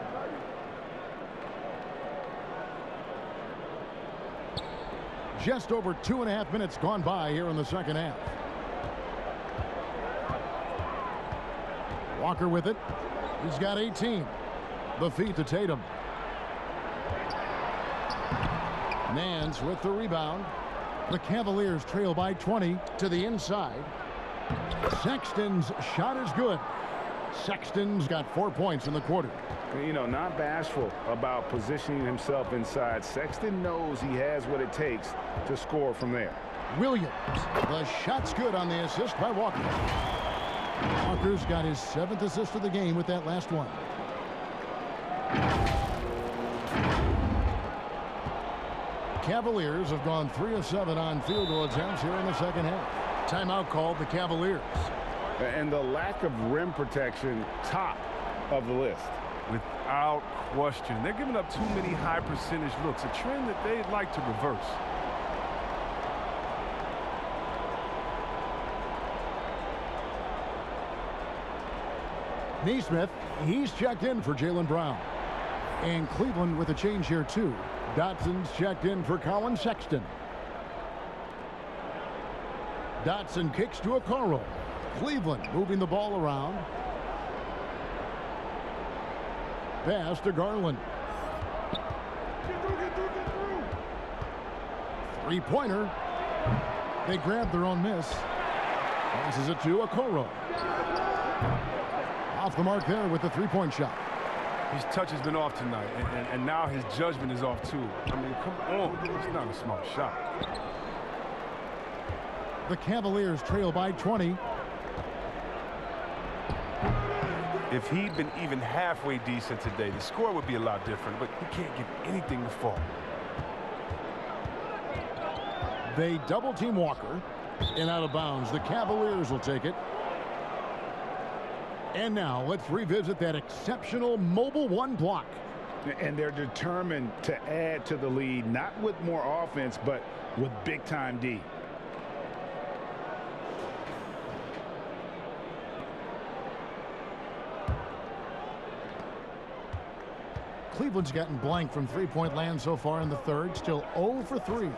Just over 2.5 minutes gone by here in the second half. Walker with it. He's got 18. The feed to Tatum. Nance with the rebound. The Cavaliers trail by 20 to the inside. Sexton's shot is good. Sexton's got 4 points in the quarter. You know, not bashful about positioning himself inside. Sexton knows he has what it takes to score from there. Williams. The shot's good on the assist by Walker. Walker's got his 7th assist of the game with that last one. Cavaliers have gone 3 of 7 on field goal attempts here in the second half. Timeout called the Cavaliers. And the lack of rim protection, top of the list. Without question. They're giving up too many high percentage looks, a trend that they'd like to reverse. Neesmith, he's checked in for Jaylen Brown. And Cleveland with a change here too. Dotson's checked in for Colin Sexton. Dotson kicks to Okoro. Cleveland moving the ball around. Pass to Garland. Three-pointer. They grab their own miss. Passes it to Okoro. Off the mark there with the three-point shot. His touch has been off tonight, and now his judgment is off too. I mean, come on. It's not a smart shot. The Cavaliers trail by 20. If he'd been even halfway decent today, the score would be a lot different, but he can't get anything to fall. They double-team Walker. And out of bounds. The Cavaliers will take it. And now let's revisit that exceptional mobile one block. And they're determined to add to the lead, not with more offense, but with big-time D. Cleveland's gotten blank from three-point land so far in the third. Still 0 for 3.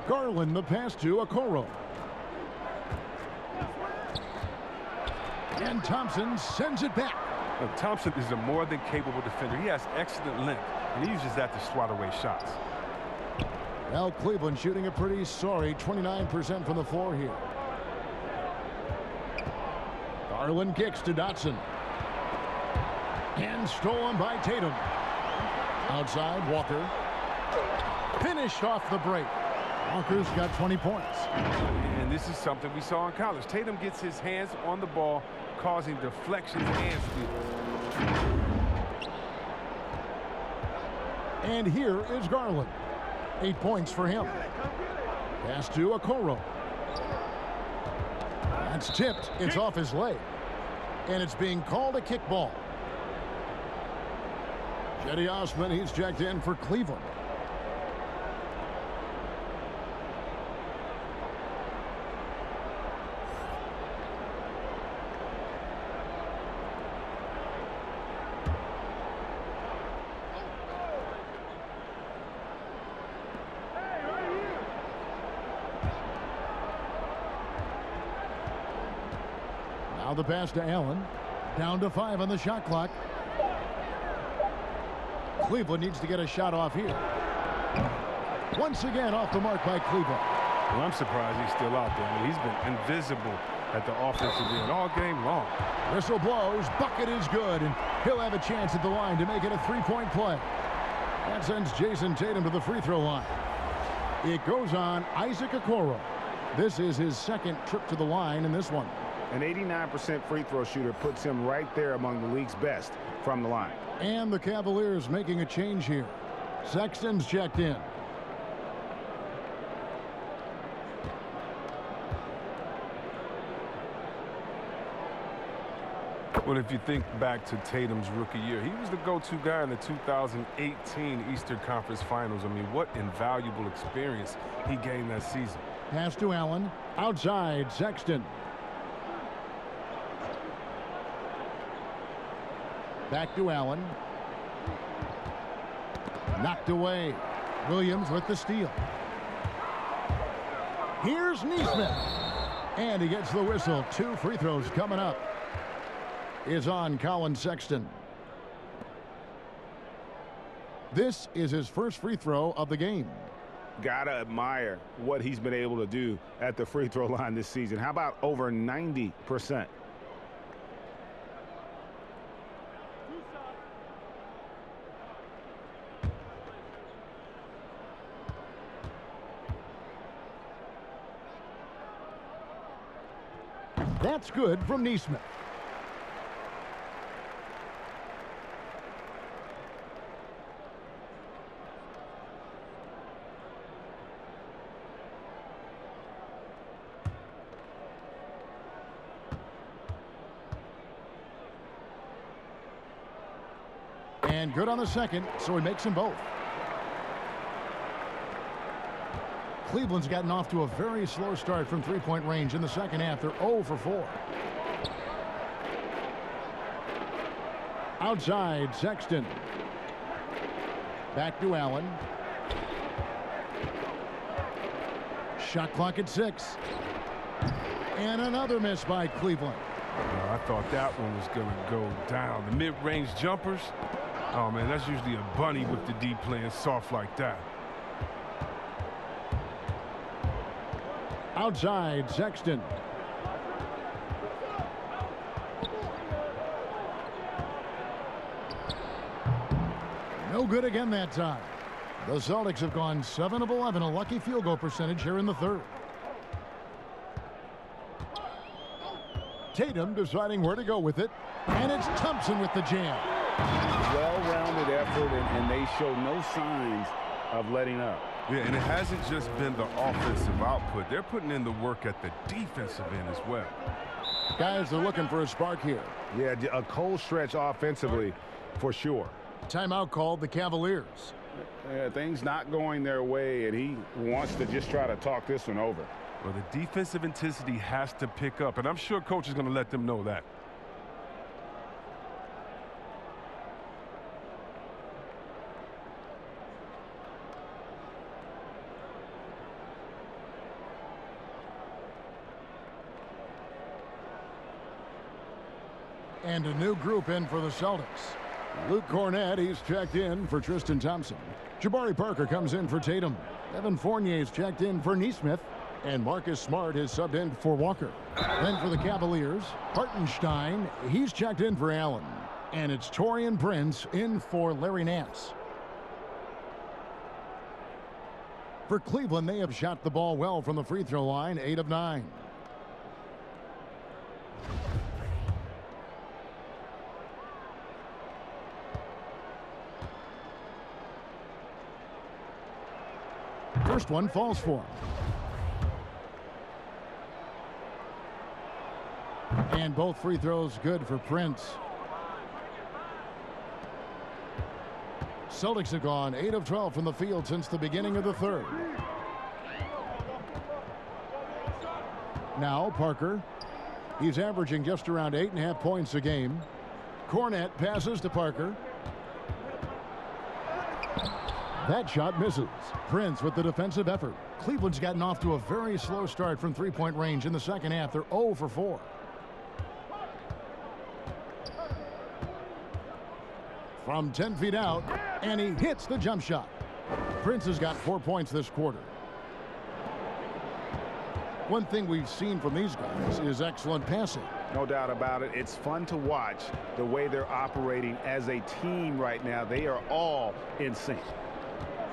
Garland the pass to Okoro. And Thompson sends it back. Look, Thompson is a more than capable defender. He has excellent length, and he uses that to swat away shots. Well, Cleveland shooting a pretty sorry 29% from the floor here. Garland kicks to Dotson. And stolen by Tatum. Outside, Walker. Finished off the break. Walker's got 20 points. And this is something we saw in college. Tatum gets his hands on the ball, causing deflections and steals. And here is Garland. 8 points for him. Pass to Okoro. That's tipped. It's off his leg. And it's being called a kickball. Cedi Osman, he's checked in for Cleveland. Now the pass to Allen. Down to 5 on the shot clock. Cleveland needs to get a shot off here. Once again off the mark by Cleveland. Well, I'm surprised he's still out there. I mean, he's been invisible at the offensive end all game long. Whistle blows. Bucket is good, and he'll have a chance at the line to make it a 3-point play. That sends Jason Tatum to the free throw line. It goes on Isaac Okoro. This is his second trip to the line in this one. An 89% free throw shooter puts him right there among the league's best from the line. And the Cavaliers making a change here. Sexton's checked in. Well, if you think back to Tatum's rookie year, he was the go-to guy in the 2018 Eastern Conference Finals. I mean, what invaluable experience he gained that season. Pass to Allen. Outside, Sexton. Back to Allen. Knocked away. Williams with the steal. Here's Nesmith. And he gets the whistle. 2 free throws coming up. Is on Colin Sexton. This is his first free throw of the game. Gotta admire what he's been able to do at the free throw line this season. How about over 90%? That's good from Nesmith. And good on the second, so he makes them both. Cleveland's gotten off to a very slow start from three-point range in the second half. They're 0 for 4. Outside, Sexton. Back to Allen. Shot clock at 6. And another miss by Cleveland. I thought that one was going to go down. The mid-range jumpers, oh, man, that's usually a bunny with the D playing soft like that. Outside, Sexton. No good again that time. The Celtics have gone 7 of 11, a lucky field goal percentage here in the third. Tatum deciding where to go with it, and it's Thompson with the jam. Well-rounded effort, and they show no signs of letting up. Yeah, and it hasn't just been the offensive output. They're putting in the work at the defensive end as well. Guys are looking for a spark here. Yeah, a cold stretch offensively for sure. Timeout called the Cavaliers. Things not going their way, and he wants to just try to talk this one over. Well, the defensive intensity has to pick up, and I'm sure coach is going to let them know that. And a new group in for the Celtics. Luke Cornett, he's checked in for Tristan Thompson. Jabari Parker comes in for Tatum. Evan Fournier's checked in for Nesmith. And Marcus Smart is subbed in for Walker. Then for the Cavaliers, Hartenstein, he's checked in for Allen. And it's Taurean Prince in for Larry Nance. For Cleveland, they have shot the ball well from the free throw line, 8 of 9. First one falls for him. And both free throws good for Prince. Celtics have gone 8 of 12 from the field since the beginning of the third. Now Parker. He's averaging just around 8.5 points a game. Cornette passes to Parker. That shot misses. Prince with the defensive effort. Cleveland's gotten off to a very slow start from three-point range in the second half. They're 0 for 4. From 10 feet out, and he hits the jump shot. Prince has got 4 points this quarter. One thing we've seen from these guys is excellent passing. No doubt about it. It's fun to watch the way they're operating as a team right now. They are all in sync.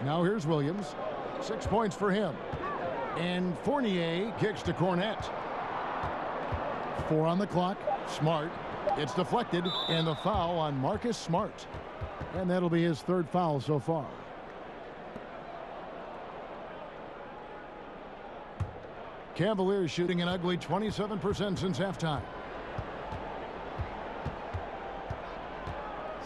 Now here's Williams. 6 points for him. And Fournier kicks to Cornette. 4 on the clock. Smart. It's deflected, and the foul on Marcus Smart. And that'll be his third foul so far. Cavaliers shooting an ugly 27% since halftime.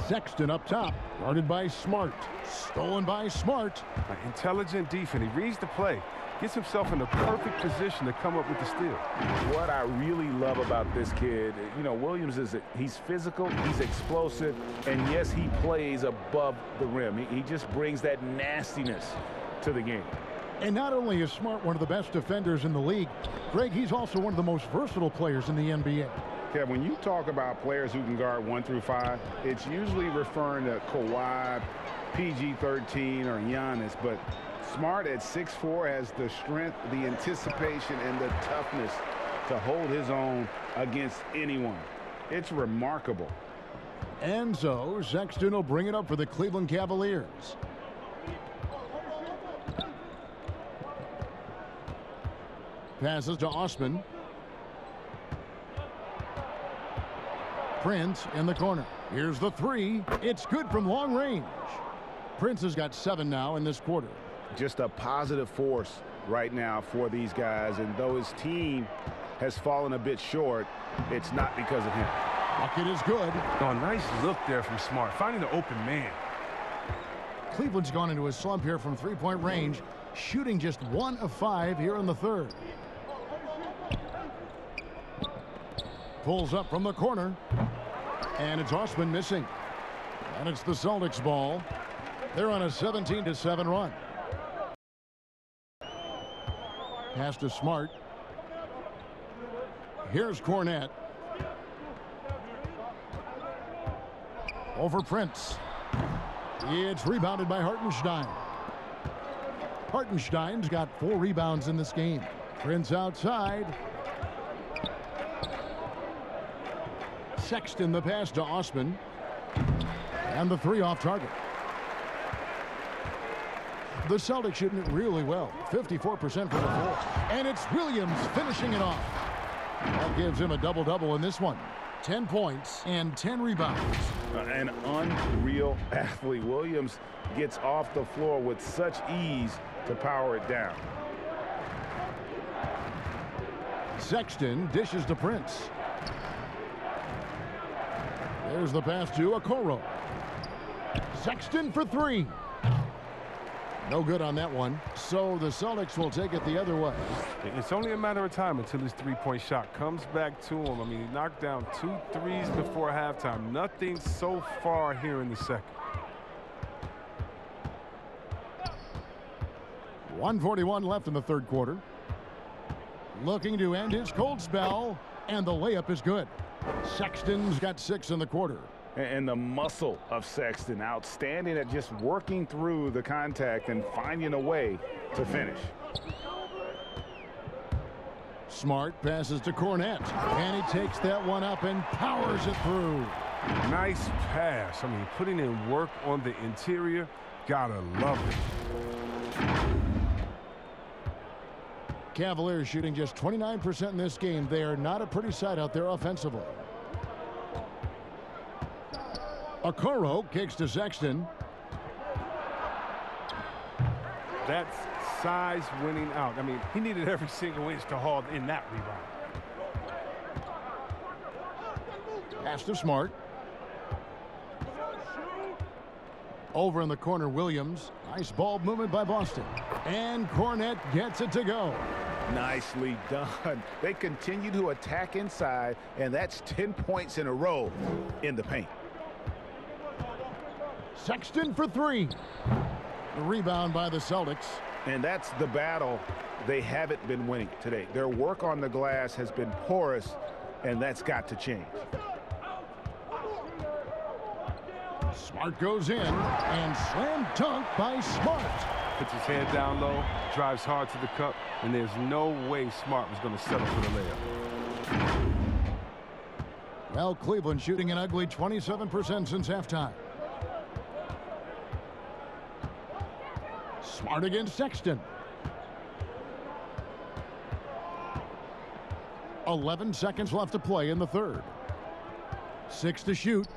Sexton up top, guarded by Smart. Stolen by Smart. Intelligent defense. He reads the play. Gets himself in the perfect position to come up with the steal. What I really love about this kid, you know, Williams he's physical, he's explosive, and yes, he plays above the rim. He just brings that nastiness to the game. And not only is Smart one of the best defenders in the league, Greg, he's also one of the most versatile players in the NBA. Yeah, when you talk about players who can guard 1 through 5, it's usually referring to Kawhi, PG-13, or Giannis, but Smart at 6'4" has the strength, the anticipation, and the toughness to hold his own against anyone. It's remarkable. And so Sexton will bring it up for the Cleveland Cavaliers. Passes to Osman. Prince in the corner. Here's the three. It's good from long range. Prince has got 7 now in this quarter. Just a positive force right now for these guys, and though his team has fallen a bit short, it's not because of him. Bucket is good. Oh, nice look there from Smart, finding the open man. Cleveland's gone into a slump here from three-point range, shooting just 1 of 5 here in the third. Pulls up from the corner, and it's Osman missing. And it's the Celtics ball. They're on a 17-7 run. Pass to Smart. Here's Cornette. Over Prince. It's rebounded by Hartenstein. Hartenstein's got 4 rebounds in this game. Prince outside. Sexton the pass to Osman. And the 3 off target. The Celtics shooting it really well. 54% from the floor. And it's Williams finishing it off. That gives him a double-double in this one. 10 points and 10 rebounds. An unreal athlete. Williams gets off the floor with such ease to power it down. Sexton dishes to Prince. There's the pass to Okoro. Sexton for 3. No good on that one. So the Celtics will take it the other way. It's only a matter of time until his three-point shot comes back to him. I mean, he knocked down 2 threes before halftime. Nothing so far here in the second. 1:41 left in the third quarter. Looking to end his cold spell, and the layup is good. Sexton's got 6 in the quarter. And the muscle of Sexton, outstanding at just working through the contact and finding a way to finish. Smart passes to Cornette, and he takes that one up and powers it through. Nice pass. I mean, putting in work on the interior, gotta love it. Cavaliers shooting just 29% in this game. They are not a pretty sight out there offensively. Okoro kicks to Sexton. That's size winning out. I mean, he needed every single inch to haul in that rebound. Pass to Smart. Over in the corner, Williams. Nice ball movement by Boston. And Cornette gets it to go. Nicely done. They continue to attack inside, and that's 10 points in a row in the paint. Sexton for three. The rebound by the Celtics. And that's the battle they haven't been winning today. Their work on the glass has been porous, and that's got to change. Smart goes in, and slam dunk by Smart. Puts his head down low, drives hard to the cup, and there's no way Smart was going to settle for the layup. Well, Cleveland shooting an ugly 27% since halftime. Smart against Sexton. 11 seconds left to play in the third. 6 to shoot.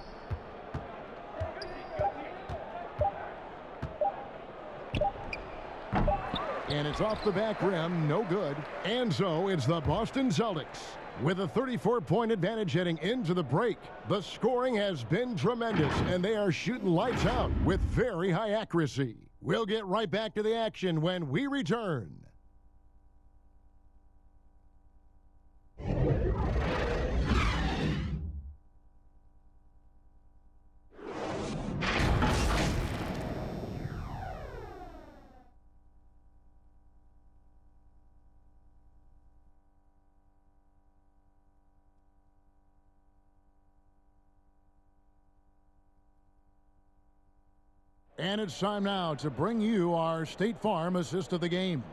And it's off the back rim, no good. And so it's the Boston Celtics with a 34-point advantage heading into the break. The scoring has been tremendous, and they are shooting lights out with very high accuracy. We'll get right back to the action when we return. And it's time now to bring you our State Farm assist of the game.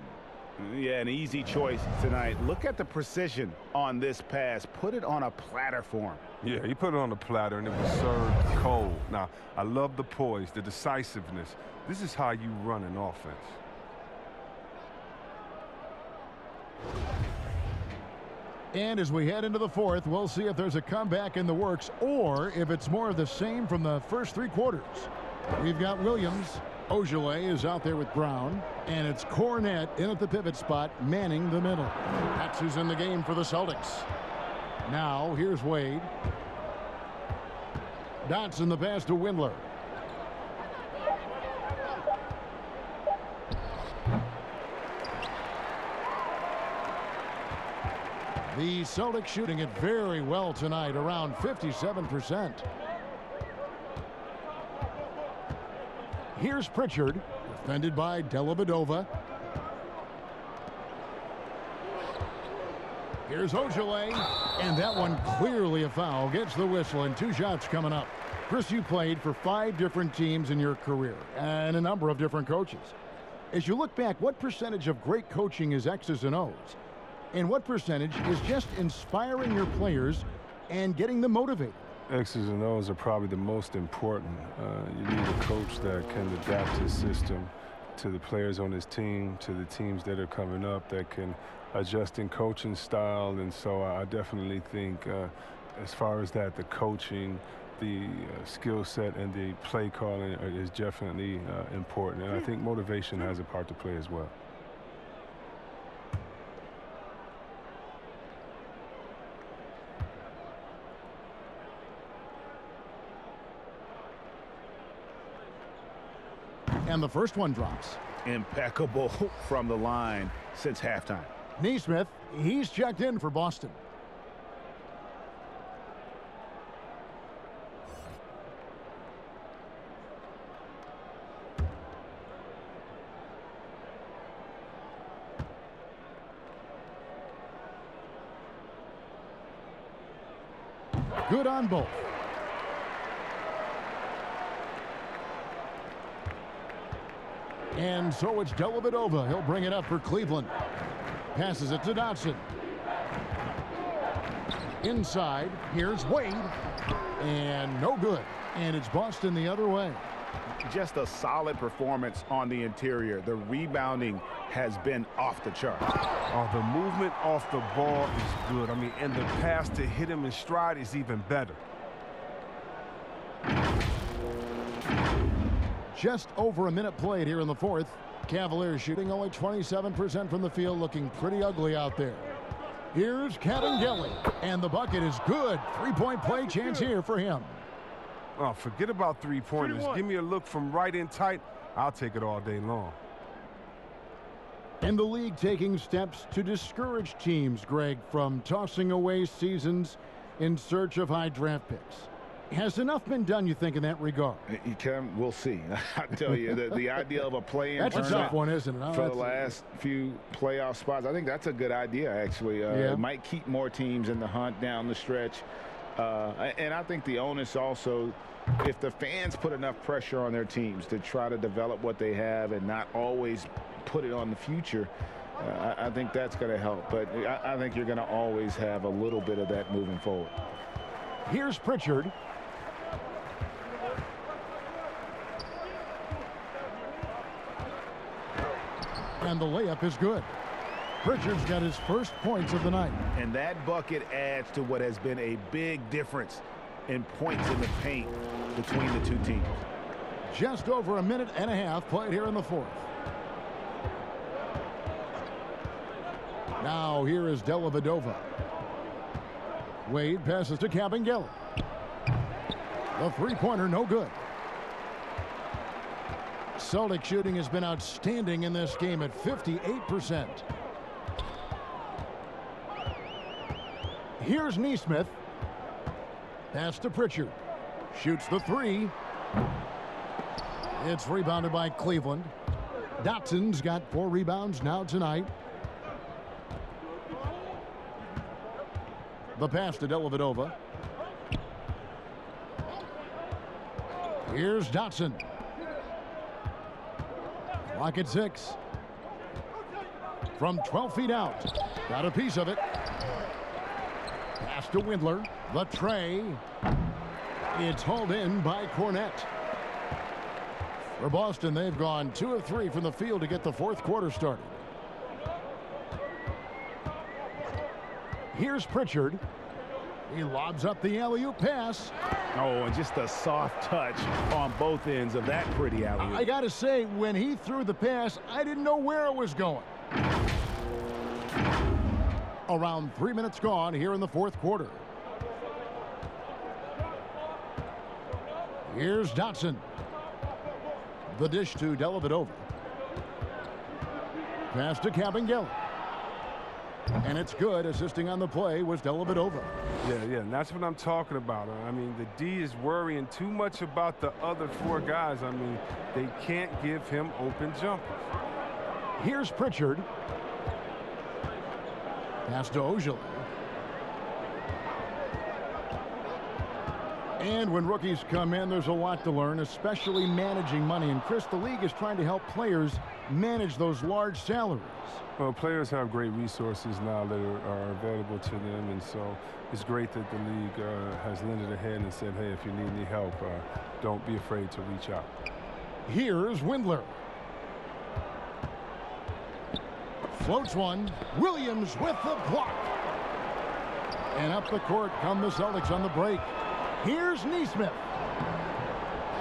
Yeah, an easy choice tonight. Look at the precision on this pass. Put it on a platter for him. Yeah, he put it on the platter, and it was served cold. Now, I love the poise, the decisiveness. This is how you run an offense. And as we head into the fourth, we'll see if there's a comeback in the works or if it's more of the same from the first 3 quarters. We've got Williams. Ogilvy is out there with Brown. And it's Cornette in at the pivot spot, manning the middle. That's who's in the game for the Celtics. Now, here's Wade. Dotson the pass to Windler. The Celtics shooting it very well tonight, around 57%. Here's Pritchard, defended by Dellavedova. Here's Ogilvy, and that one clearly a foul. Gets the whistle, and 2 shots coming up. Chris, you played for 5 different teams in your career, and a number of different coaches. As you look back, what percentage of great coaching is X's and O's? And what percentage is just inspiring your players and getting them motivated? X's and O's are probably the most important. You need a coach that can adapt his system to the players on his team, to the teams that are coming up, that can adjust in coaching style. And so I definitely think as far as that, the coaching, the skill set, and the play calling is definitely important. And I think motivation has a part to play as well. And the first one drops. Impeccable from the line since halftime. Neesmith, he's checked in for Boston. Good on both. And so it's Dellavedova. He'll bring it up for Cleveland. Passes it to Dotson. Inside, here's Wade. And no good. And it's Boston the other way. Just a solid performance on the interior. The rebounding has been off the chart. Oh, the movement off the ball is good. I mean, and the pass to hit him in stride is even better. Just over a minute played here in the fourth. Cavaliers shooting only 27% from the field, looking pretty ugly out there. Here's Cavaliers, and the bucket is good. Three-point play chance here for him. Oh, forget about three-pointers. Give me a look from right in tight. I'll take it all day long. And the league taking steps to discourage teams, Greg, from tossing away seasons in search of high draft picks. Has enough been done, you think, in that regard? We'll see. I tell you, the idea of a play-in that's tournament a tough one, isn't it? for the last few playoff spots, I think that's a good idea, actually. It might keep more teams in the hunt down the stretch. And I think the onus also, if the fans put enough pressure on their teams to try to develop what they have and not always put it on the future, I think that's going to help. But I think you're going to always have a little bit of that moving forward. Here's Pritchard. And the layup is good. Pritchard's got his first points of the night. And that bucket adds to what has been a big difference in points in the paint between the two teams. Just over a minute and a half played here in the fourth. Now here is Dellavedova. Wade passes to Cavaliers. The three-pointer no good. Celtic shooting has been outstanding in this game at 58%. Here's Neesmith. Pass to Pritchard. Shoots the three. It's rebounded by Cleveland. Dotson's got 4 rebounds now tonight. The pass to Dellavedova. Here's Dotson. Clock at 6. From 12 feet out. Got a piece of it. Pass to Windler. The tray. It's hauled in by Cornett. For Boston, they've gone 2 of 3 from the field to get the fourth quarter started. Here's Pritchard. He lobs up the alley-oop pass. Oh, and just a soft touch on both ends of that pretty alley-oop. I got to say, when he threw the pass, I didn't know where it was going. Around 3 minutes gone here in the fourth quarter. Here's Dotson. The dish to Dellavedova. Pass to Cavaliers. And it's good. Assisting on the play was Dellavedova. Yeah, and that's what I'm talking about. I mean, the D is worrying too much about the other 4 guys. I mean, they can't give him open jumpers. Here's Pritchard. Pass to Ojale. And when rookies come in, there's a lot to learn, especially managing money. And Chris, the league is trying to help players manage those large salaries. Well, players have great resources now that are available to them, and so it's great that the league has lended a hand and said, hey, if you need any help, don't be afraid to reach out. Here's Windler. Floats one. Williams with the block. And up the court come the Celtics on the break. Here's Neesmith.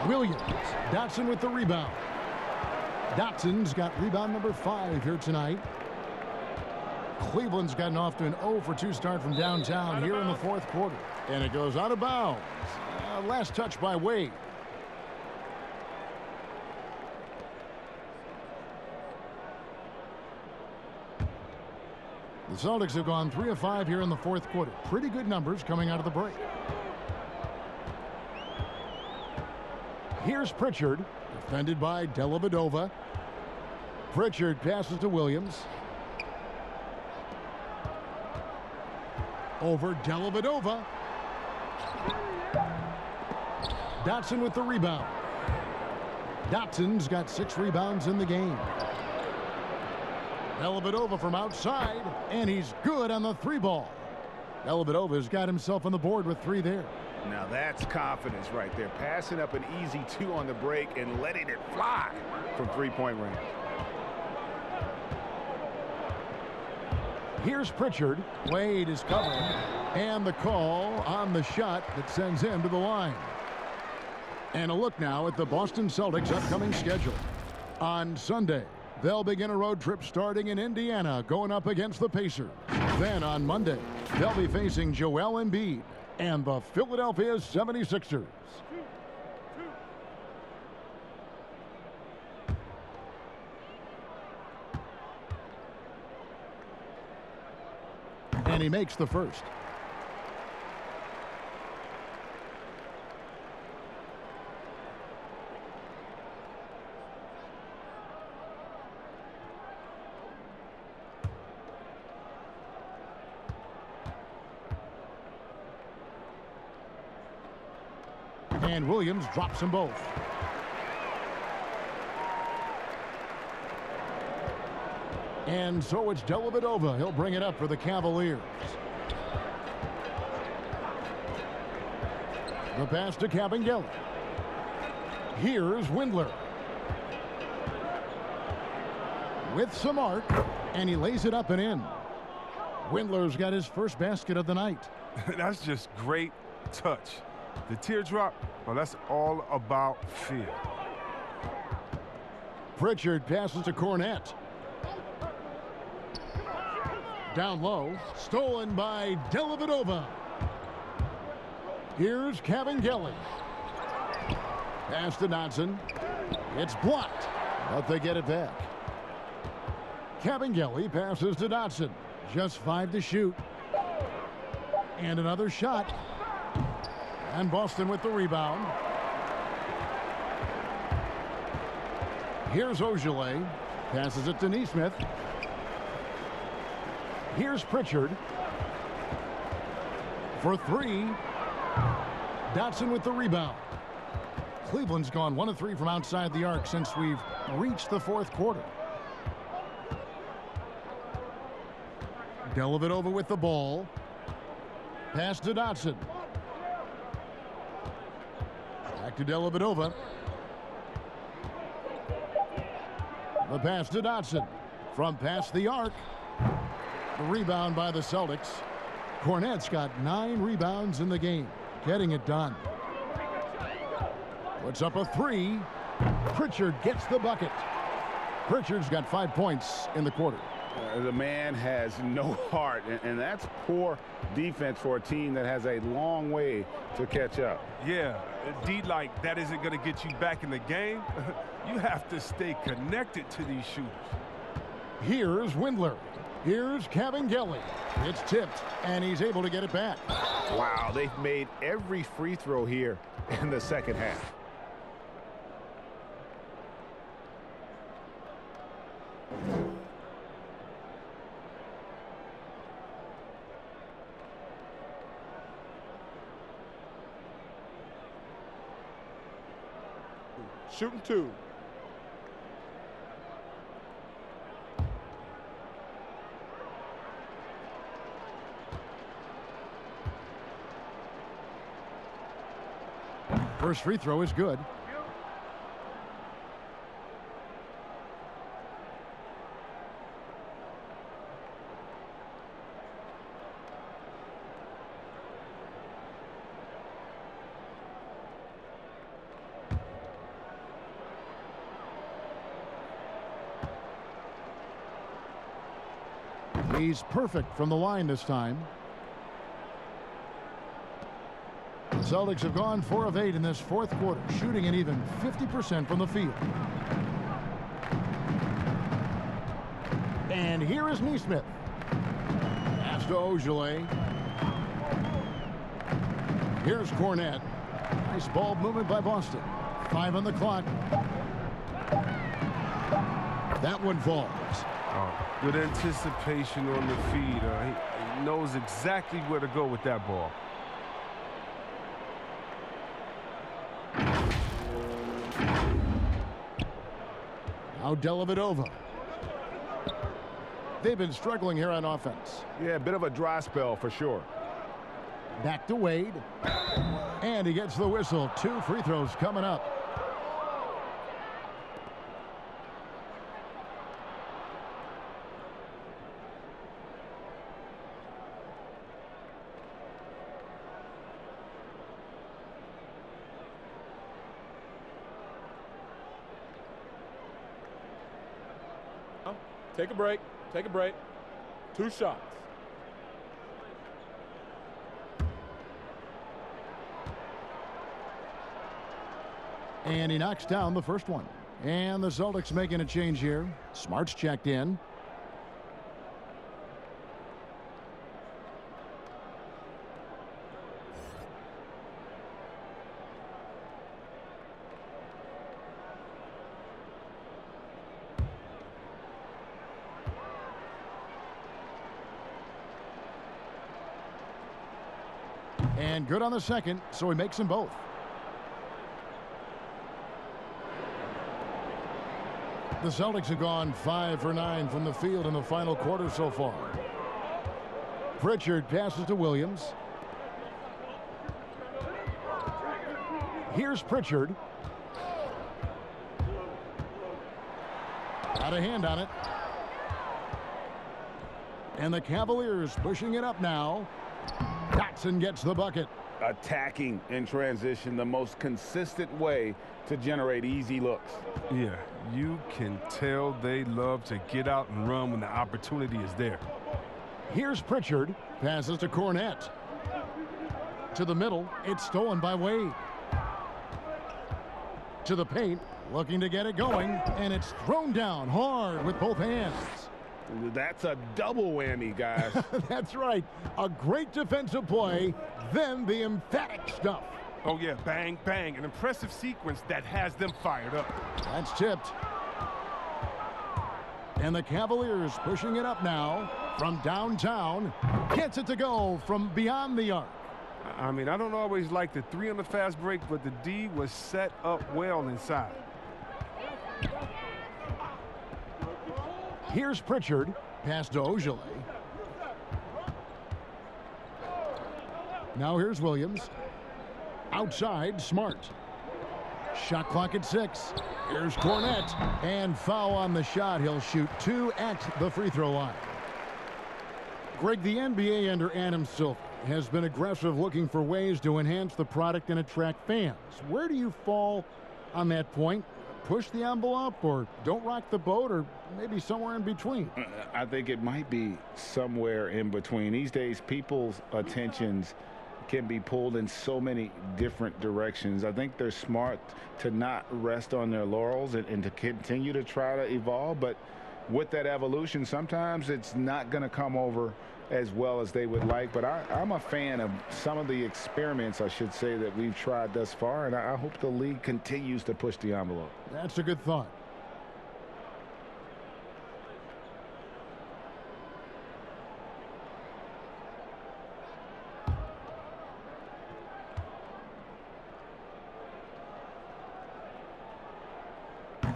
Williams. Dotson with the rebound. Dotson's got rebound number 5 here tonight. Cleveland's gotten off to an 0-for-2 start from downtown here in the fourth quarter. And it goes out of bounds. Last touch by Wade. The Celtics have gone 3 of 5 here in the fourth quarter. Pretty good numbers coming out of the break. Here's Pritchard, defended by Dellavedova. Pritchard passes to Williams. Over Dellavedova. Dotson with the rebound. Dotson's got 6 rebounds in the game. Dellavedova from outside, and he's good on the 3-ball. Dellavedova's got himself on the board with 3 there. Now that's confidence right there. Passing up an easy 2 on the break and letting it fly from 3-point range. Here's Pritchard. Wade is covering. And the call on the shot that sends him to the line. And a look now at the Boston Celtics' upcoming schedule. On Sunday, They'll begin a road trip starting in Indiana, going up against the Pacers. Then on Monday, they'll be facing Joel Embiid and the Philadelphia 76ers. And he makes the first. And Williams drops them both. And so it's Dellavedova. He'll bring it up for the Cavaliers. The pass to Cavaliers. Here's Windler. With some arc, and he lays it up and in. Windler's got his first basket of the night. That's just great touch. The teardrop, well, that's all about feel. Pritchard passes to Cornette. Down low, stolen by Dellavedova. Here's Cavaliers. Pass to Dotson. It's blocked, but they get it back. Cavaliers passes to Dotson. Just 5 to shoot. And another shot. And Boston with the rebound. Here's Ogilvy. Passes it to Nesmith. Here's Pritchard. For 3. Dotson with the rebound. Cleveland's gone 1 of 3 from outside the arc since we've reached the fourth quarter. Dellavedova with the ball. Pass to Dotson. Back to Dellavedova. The pass to Dotson. From past the arc. The rebound by the Celtics. Cornette's got 9 rebounds in the game. Getting it done. Puts up a 3. Pritchard gets the bucket. Pritchard's got 5 points in the quarter. The man has no heart, and that's poor defense for a team that has a long way to catch up. Yeah, D, like that isn't going to get you back in the game. You have to stay connected to these shooters. Here's Windler. Here's Cavaliers. It's tipped, and he's able to get it back. Wow, they've made every free throw here in the second half. Shooting 2. First free throw is good. He's perfect from the line this time. The Celtics have gone 4 of 8 in this fourth quarter, shooting an even 50% from the field. And here is Nesmith. Pass to Ogilvy. Here's Cornette. Nice ball movement by Boston. 5 on the clock. That one falls. Good anticipation on the feed. He knows exactly where to go with that ball. Now Dellavedova. They've been struggling here on offense. Yeah, a bit of a dry spell for sure. Back to Wade. And he gets the whistle. 2 free throws coming up. Take a break. Take a break. 2 shots. And he knocks down the first one. And the Celtics making a change here. Smart's checked in. And good on the second, so he makes them both. The Celtics have gone 5 for 9 from the field in the final quarter so far. Pritchard passes to Williams. Here's Pritchard. Got a hand on it. And the Cavaliers pushing it up now. Dotson gets the bucket. Attacking in transition, the most consistent way to generate easy looks. Yeah, you can tell they love to get out and run when the opportunity is there. Here's Pritchard. Passes to Cornette. To the middle. It's stolen by Wade. To the paint. Looking to get it going. And it's thrown down hard with both hands. That's a double whammy, guys. That's right. A great defensive play, then the emphatic stuff. Oh, yeah, bang, bang. An impressive sequence that has them fired up. That's tipped. And the Cavaliers pushing it up now from downtown. Gets it to go from beyond the arc. I mean, I don't always like the 3 on the fast break, but the D was set up well inside. Here's Pritchard. Pass to Ojale. Now here's Williams. Outside, Smart. Shot clock at 6. Here's Cornette. And foul on the shot. He'll shoot 2 at the free throw line. Greg, the NBA under Adam Silver has been aggressive looking for ways to enhance the product and attract fans. Where do you fall on that point? Push the envelope or don't rock the boat or maybe somewhere in between? I think it might be somewhere in between. These days, people's attentions can be pulled in so many different directions. I think they're smart to not rest on their laurels and to continue to try to evolve. But with that evolution, sometimes it's not going to come over as well as they would like. But I'm a fan of some of the experiments, I should say, that we've tried thus far. And I hope the league continues to push the envelope. That's a good thought.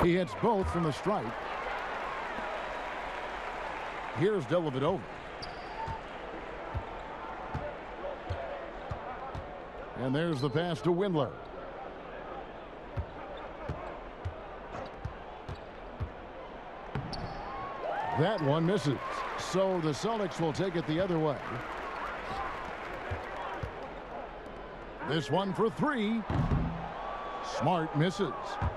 He hits both from the stripe. Here's Dellavedova. And there's the pass to Windler. That one misses. So the Celtics will take it the other way. This one for 3. Smart misses.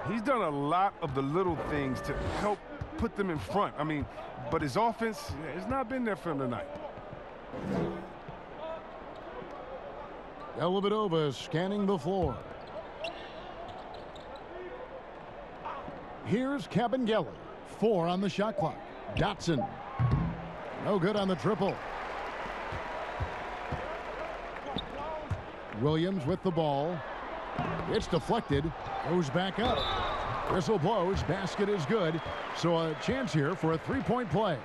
He's done a lot of the little things to help put them in front. I mean, but his offense has not been there for him tonight. Dellavedova scanning the floor. Here's Cavaliers. 4 on the shot clock. Dotson. No good on the triple. Williams with the ball. It's deflected. Goes back up. Whistle blows. Basket is good. So a chance here for a 3-point play.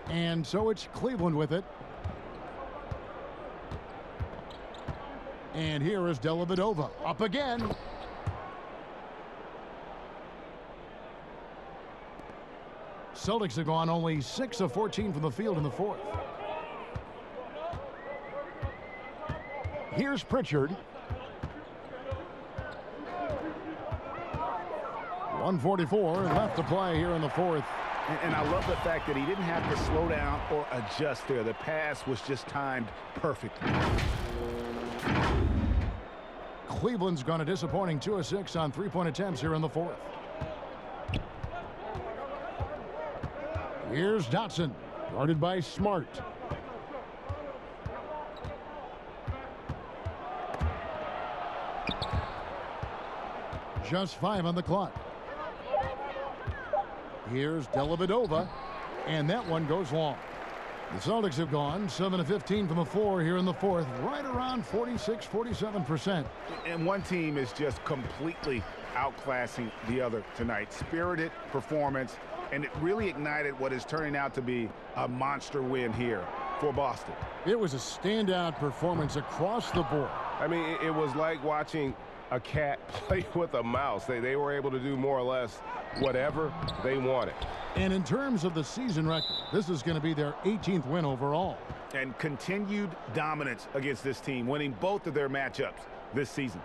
And so it's Cleveland with it. And here is Dellavedova up again. Celtics have gone only 6 of 14 from the field in the fourth. Here's Pritchard. 1:44 left to play here in the fourth. And I love the fact that he didn't have to slow down or adjust there. The pass was just timed perfectly. Cleveland's gone a disappointing 2 of 6 on three-point attempts here in the fourth. Here's Dotson, guarded by Smart. Just 5 on the clock. Here's Dellavedova, and that one goes long. The Celtics have gone 7 of 15 from the floor here in the fourth, right around 46-47%. And one team is just completely outclassing the other tonight. Spirited performance, and it really ignited what is turning out to be a monster win here for Boston. It was a standout performance across the board. I mean, it was like watching a cat play with a mouse. They were able to do more or less whatever they wanted. And in terms of the season record, this is going to be their 18th win overall. And continued dominance against this team, winning both of their matchups this season.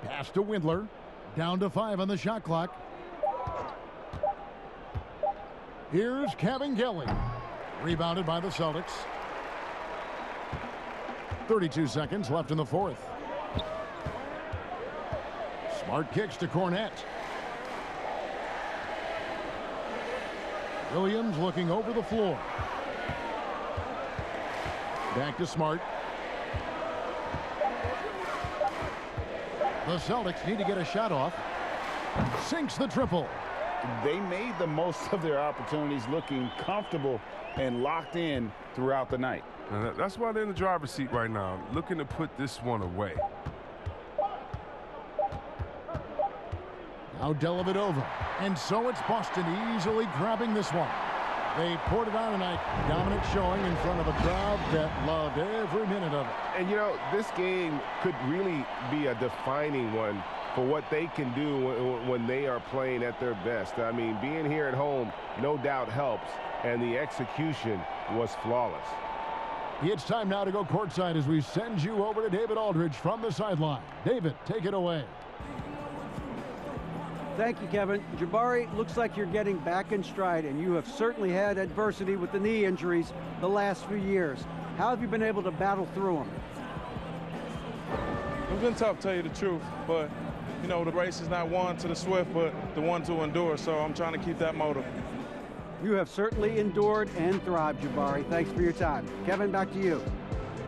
Pass to Windler. Down to 5 on the shot clock. Here's Kevin Kelly. Rebounded by the Celtics. 32 seconds left in the fourth. Smart kicks to Cornette. Williams looking over the floor. Back to Smart. The Celtics need to get a shot off. Sinks the triple. They made the most of their opportunities, looking comfortable and locked in throughout the night. That's why they're in the driver's seat right now, looking to put this one away. Now Dellavedova. And so it's Boston easily grabbing this one. They poured it on tonight. Dominant showing in front of a crowd that loved every minute of it. And, you know, this game could really be a defining one for what they can do when they are playing at their best. I mean, being here at home no doubt helps, and the execution was flawless. It's time now to go courtside as we send you over to David Aldridge from the sideline. David, take it away. Thank you, Kevin. Jabari, looks like you're getting back in stride, and you have certainly had adversity with the knee injuries the last few years. How have you been able to battle through them? It's been tough, to tell you the truth, but, you know, the race is not won to the swift, but the one to endure, so I'm trying to keep that motive. You have certainly endured and thrived, Jabari. Thanks for your time. Kevin, back to you.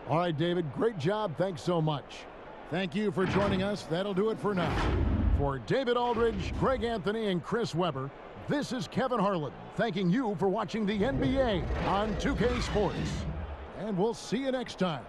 All right, David, great job. Thanks so much. Thank you for joining us. That'll do it for now. For David Aldridge, Greg Anthony, and Chris Webber, this is Kevin Harlan thanking you for watching the NBA on 2K Sports. And we'll see you next time.